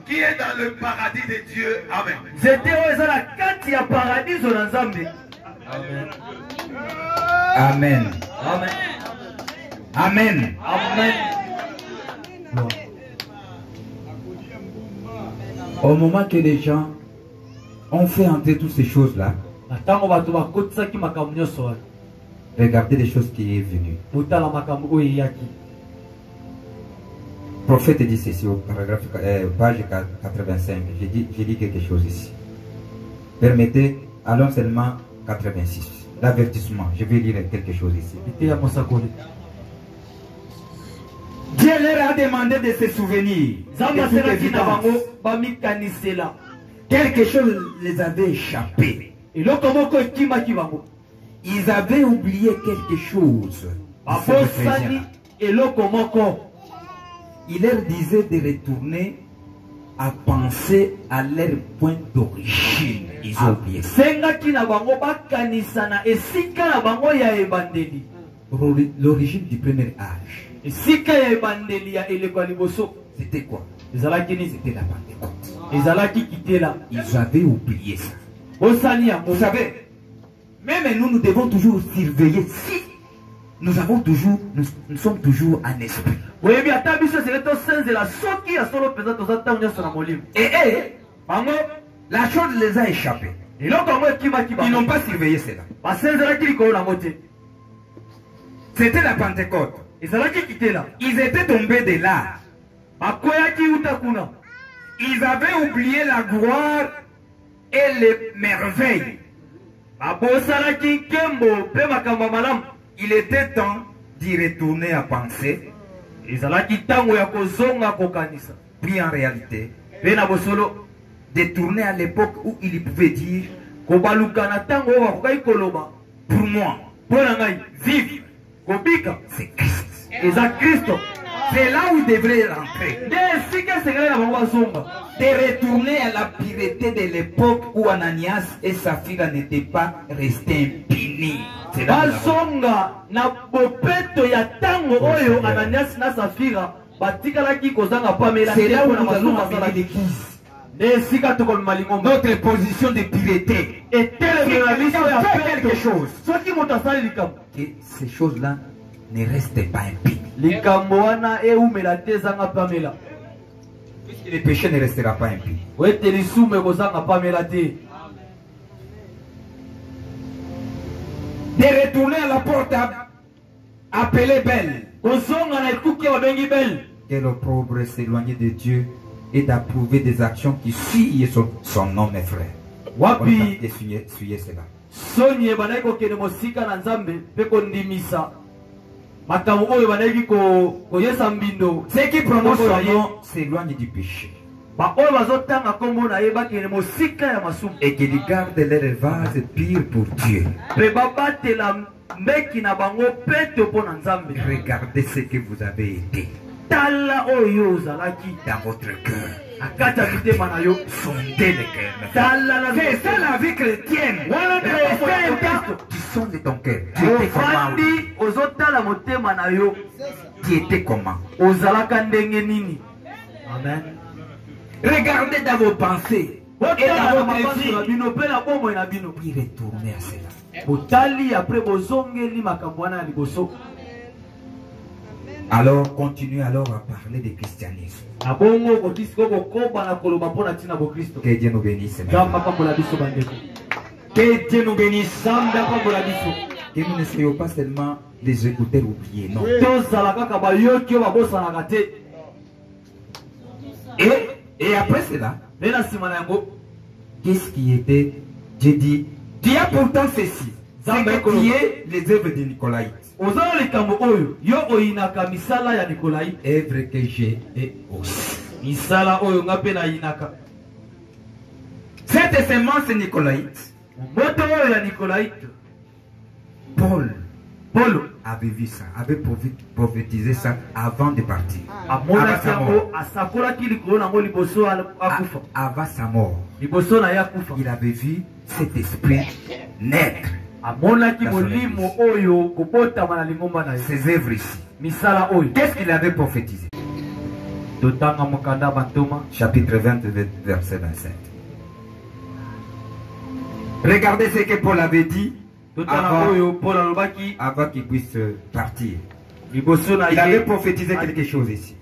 qui est dans le paradis de Dieu. Amen. Amen. Amen. Amen. Au moment que les gens ont fait entrer toutes ces choses-là, regardez les choses qui est venues. Le prophète dit ceci au paragraphe, page 85. J'ai dit quelque chose ici. Permettez, allons seulement 86. L'avertissement, je vais lire quelque chose ici. Dieu leur a demandé de se souvenir. Quelque chose les avait échappé. Ils avaient oublié quelque chose. Il leur disait de retourner à penser à leur point d'origine. Ils ont oublié. L'origine du premier âge. C'était quoi? C'était la Pentecôte. Ils avaient oublié ça. Vous savez, même nous devons toujours surveiller si nous sommes toujours en esprit. Et la chose les a échappés. Ils n'ont pas surveillé cela. C'était la Pentecôte. Ils étaient tombés de là. Ils avaient oublié la gloire et les merveilles. Il était temps d'y retourner à penser. Puis en réalité, de tourner à l'époque où il pouvait dire pour moi, vivre, c'est Christ. C'est là où il devrait rentrer. De retourner à la pureté de l'époque où Ananias et Saphira n'étaient pas restés impunis. C'est là où nous allons amener l'église. Notre position de pureté. Et quelque chose. Que ces choses-là ne restent pas impunes. Puisque le péché ne restera pas impie. de retourner à la porte appelée belle. Quel opprobre s'éloigner de Dieu et d'approuver des actions qui suivent son nom, mes frères. Wapi Essuyez cela. sonye banaiko kene mosika na nzambe pe kondimisa makambo oyo banaiki koyesa mbindo Ceux qui prononcent son nom s'éloignent du péché ba oyo bazotanga kombo na ye bakene mosika ya masumu et qu'ils gardent leur vase pire pour Dieu. pe babatela mbeki na bango pete mpo na nzambe. Regardez ce que vous avez été Tala oyo ozalaki dans votre cœur. akata mitema na yo. Sondez le cœur. C'est ça la vie chrétienne. Tu sondes ton cœur. Tu étais comment? Ozotala motema na yo. Tu étais comment? Ozalaka ndenge nini? Amen. Regardez dans vos pensées et dans votre vie. Puis retournez à cela. Otali après bozongeli makambo wana ya liboso. Alors continuez alors à parler de christianisme. Que Dieu nous bénisse. Que Dieu nous bénisse. Que nous ne soyons pas seulement des écouteurs oubliés, non. Et après cela, qu'est-ce qui était? J'ai dit, tu as pourtant ceci. C'est qui est les œuvres de Nicolaïte. Œuvre que j'ai et aussi. Cette semence Nicolaïte, Paul avait vu ça, avait prophétisé ça avant de partir. Avant sa mort, il avait vu cet esprit naître. Ses œuvres ici. Qu'est-ce qu'il avait prophétisé? Chapitre 20, verset 27. Regardez ce que Paul avait dit avant qu'il puisse partir. Il avait prophétisé quelque chose ici.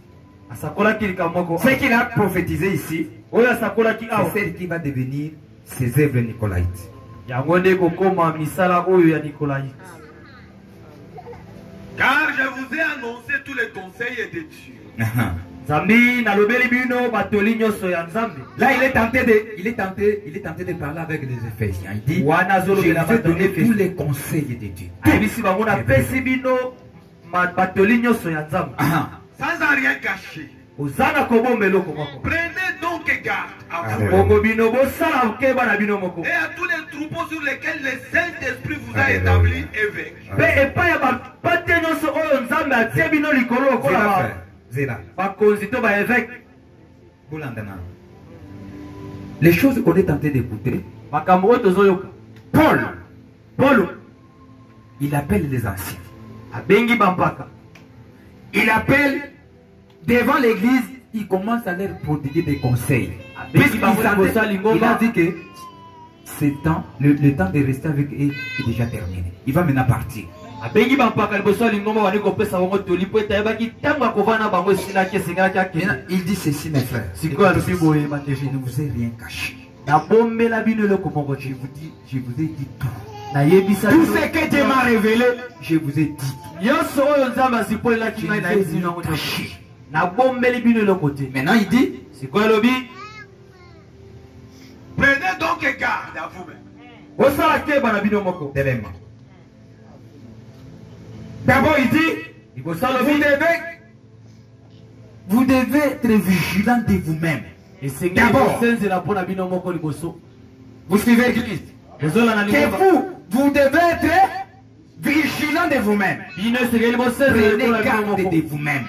Ce qu'il a prophétisé ici, c'est celle qui va devenir ses œuvres nicolaïtes. Car je vous ai annoncé tous les conseils de Dieu. Là, il est tenté de parler avec les Éphésiens. Il dit, je vous ai donné tous les conseils de Dieu. Sans rien cacher. Prenez donc garde à vous et à tous les troupeaux sur lesquels le Saint-Esprit vous a établi évêque. Les choses qu'on est tenté d'écouter, Paul, il appelle les anciens. Il appelle devant l'église, il commence à leur prodiguer des conseils. Il a dit que le temps de rester avec eux est déjà terminé. Il va maintenant partir. Il dit ceci, mes frères. Je ne vous ai rien caché. Je vous ai dit tout. Tout ce que Dieu m'a révélé, je vous ai dit. Maintenant il dit, c'est quoi le but? Prenez donc garde à vous-même. D'abord il dit, vous devez être vigilant de vous-même. D'abord, vous suivez l'église. Que vous devez être vigilant de vous-même. Prenez garde de vous-même.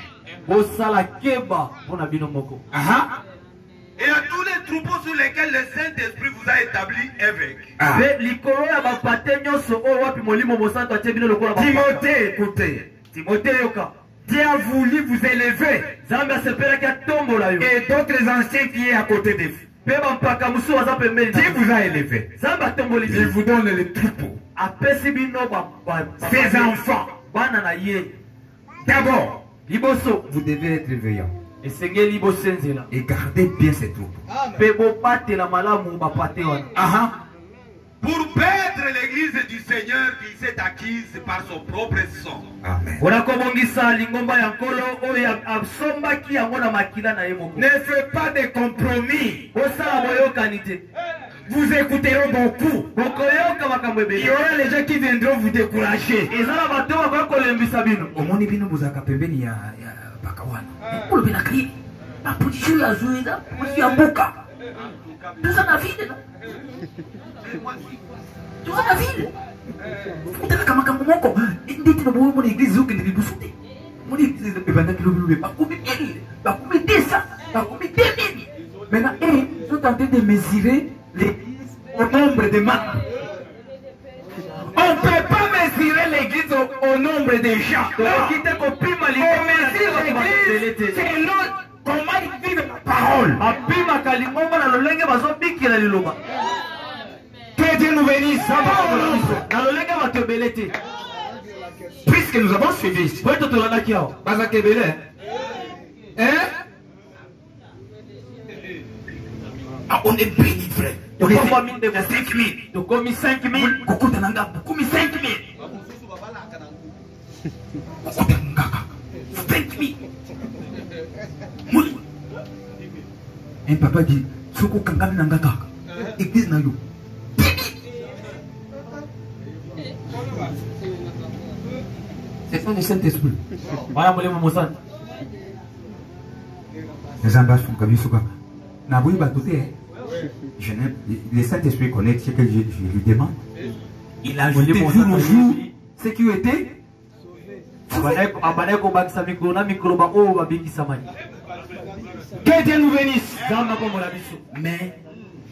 Et à tous les troupeaux sur lesquels le Saint-Esprit vous a établi évêque. Timothée, écoutez. Dieu a voulu vous élever. Et d'autres anciens qui est à côté de vous. Dieu vous a élevé. Je vous donne les troupeaux. Ces enfants. D'abord, vous devez être veillant. Et gardez bien ces troupeaux. Pour perdre les l'église du Seigneur qui s'est acquise par son propre sang. Amen. Ne fais pas de compromis. Vous écouterez beaucoup. Il y aura les gens qui viendront vous décourager. Au monde bino buzaka pembeni ya bakawana. Kulo bina kri. Na position ya zuida, position ya mboka. Tout ça na ville. Tout ça na ville. Utaka kama kama moko. Nditi no bo mo église zo kende bibusuti. Mon église de banda kilo bilube ba komi 1000, ba komi 200, ba komi 2000. Maintenant, ils sont en train de mesurer l'église au nombre de membres. On ne peut pas mesurer l'église au nombre de gens. On mesure l'église selon comment ils vivent la parole. Que Dieu nous bénisse. Puisque nous avons suivi ici. Ah, on est béni, frère. On est 5 000. Tu commis 5 000. Beaucoup de nanga, beaucoup mis 5 000. 5 000. Un papa dit, Soko Kangami Nangaka, église Nayo. C'est ça le Saint-Esprit. Voilà, mon lémo Moussane. Les ambassades sont comme Yusuka. Naboui Batouté. Le Saint-Esprit connaît ce que je lui demande. Il a ajouté jour au jour ce qui était. Que Dieu nous bénisse. Mais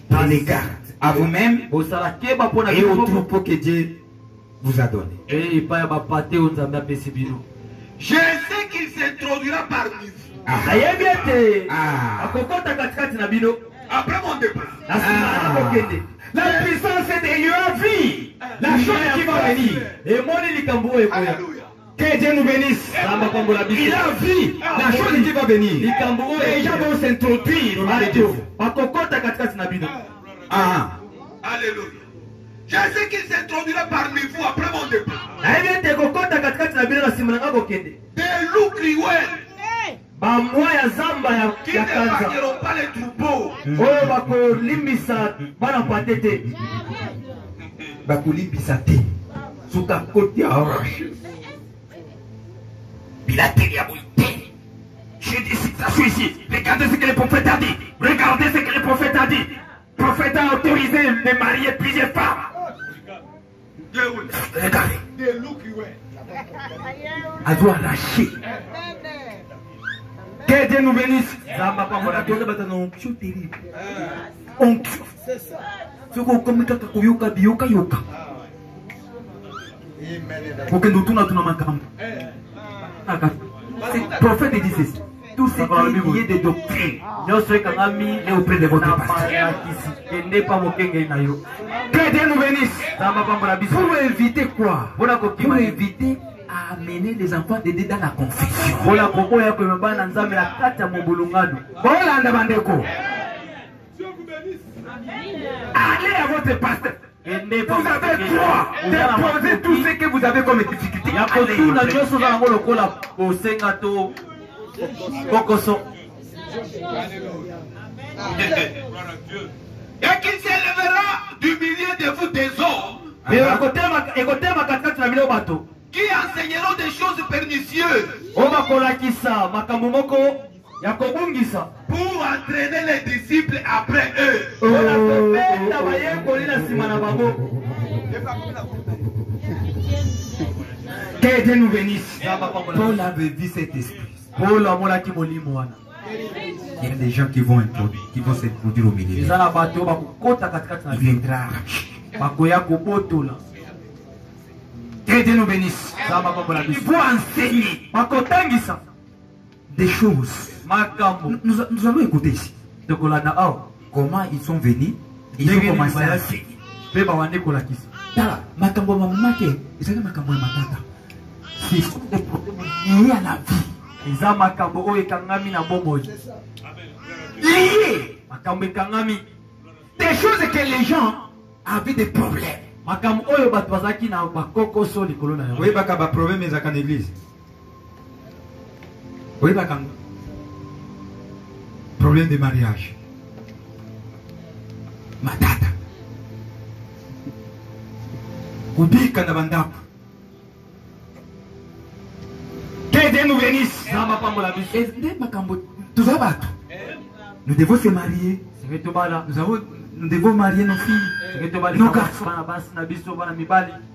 prenez garde à vous-même et au troupeau que Dieu vous a donné. Je sais qu'il s'introduira parmi vous. Après mon départ. La puissance de Dieu a vu la chose qui va venir. Alléluia. Que Dieu nous bénisse. Il a vu la chose qui va venir. Les gens vont s'introduire. Alléluia. Je sais qu'il s'introduira parmi vous après mon départ. Des loups cruels qui n'épargneront pas les troupeaux. Je dis ça ici. Regardez ce que le prophète a dit. Regardez ce que le prophète a dit. Le prophète a autorisé de marier plusieurs femmes. Regardez. Des loups cruels. Elle doit lâcher. Que Dieu nous bénisse. Onction terrible. Onction. C'est ça. Ce qu'on communique avec Yoka, Bioka, Yoka. Pour que nous tournions makambo. Le prophète dit ceci. Tout ce qui est de doctrine, est auprès de votre pasteur. Que Dieu nous bénisse. Pour éviter quoi? Pour éviter à amener les enfants d'aider dans la confession. Allez à votre pasteur. Vous avez droit de poser tout ce que vous avez comme difficulté. Et qu'il s'élèvera du milieu de vous des hommes qui enseigneront des choses pernicieuses pour entraîner les disciples après eux. Que Dieu nous bénisse. Paul avait vu cet esprit. Il y a des gens qui vont s'introduire au milieu. Il viendra. Que Dieu nous bénisse. Il faut enseigner des choses. Nous allons écouter ici. Comment ils sont venus. Ils ont commencé à enseigner. C'est des problèmes liés à la vie. Liés. Des choses que les gens avaient des problèmes. Makam oyo bato bazaki na bakoko so likolo na yango. Oui, baka ba problème ezaka na église. Oui, baka problème de mariage. Matata. Kubika na bandako. Que Dieu nous bénisse. Tous les bateaux. Nous devons se marier. Nous devons marier nos filles, nos garçons.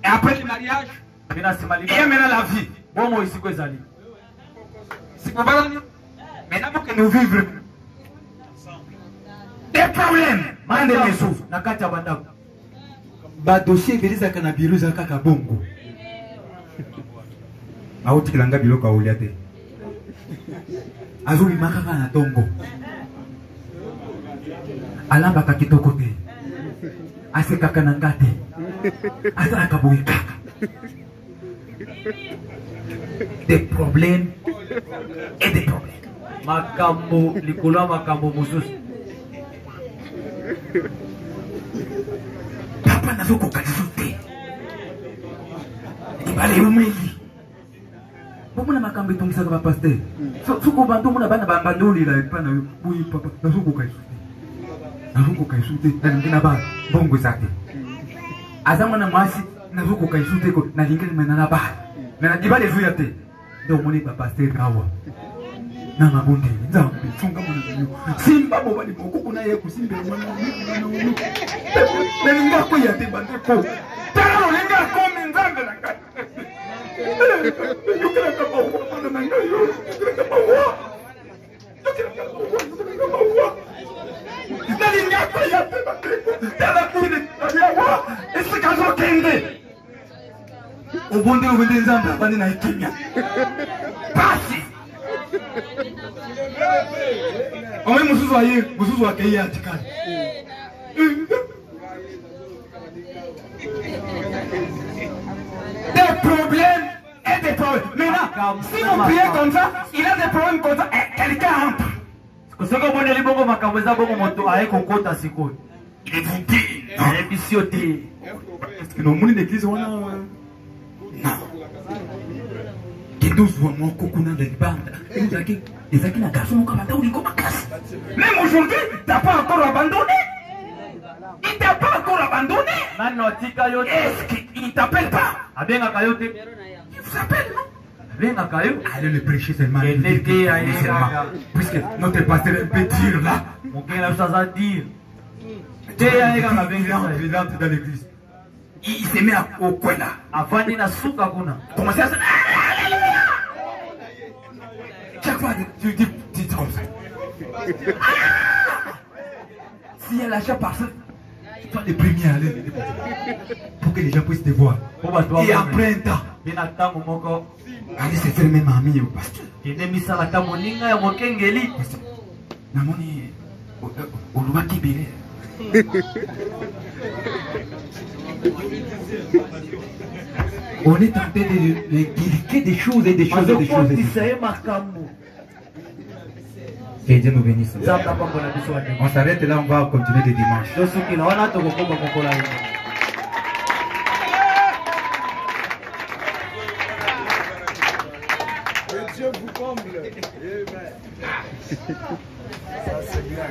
Et après le mariage, il y a maintenant la vie. C'est pour maintenant que nous vivons des problèmes. Ba dossier beleza kana biro za kaka bongo. Auti kilanga biloko aulia te. Azuri makaka na tongo. Alamba ka kitoko te. Ase kaka na ngate. Asa kaboy kaka. Des problèmes et des problèmes. Makambo likolo makambo mususu. Papa n'a pas ajouté. Il va aller au milieu. Pourquoi n'a pas dit ça, pasteur? Ce qu'on va tout le monde a abandonné là, pas oui, papa, n'a pas ajouté. N'a pas ajouté. N'a pas bongo ça. Azamana masi n'a pas ajouté. N'a pas maintenant pas. N'a pas les jouer. Donc on est pas pasteur kawa. Na mabundi nzambe funga mwana simba boba ni boko kuna ye kusimbe mwana na ninga ko ya te bande ko taro ninga ko nzambe na ka yukira ka bo mwana na nga yo yukira ka bo yukira ka bo na ninga ko ya te bande ko tala kuni ya wa ese kazo kende obonde nzambe bande na ikimya basi. On est Moussou accueilli à Tikal. Des problèmes et des problèmes. Maintenant, si vous priez comme ça, il a des problèmes comme ça, quelqu'un entre. Il vous dit, est-ce que nous avons une église ou non? Même aujourd'hui, tu n'as pas encore abandonné. Il t'a pas encore abandonné. Est-ce qu'il ne t'appelle pas? Il vous appelle, non? Allez le prêcher seulement. Puisque notre pasteur est un peu dur là. Dans l'église. Il se met au coin là. Commencez à se... Chaque fois, tu dis comme ça. Si elle achète par ça, tu dois les premiers à aller pour que les gens puissent te voir. Et après un temps, allez se faire même ami au pasteur. Namoni, Oluwa Kibele. On est en train de guérifier des choses et des choses et des choses. Que Dieu nous bénisse. On s'arrête là, on va continuer le dimanche. Que Dieu vous comble. Amen. Ça c'est bien.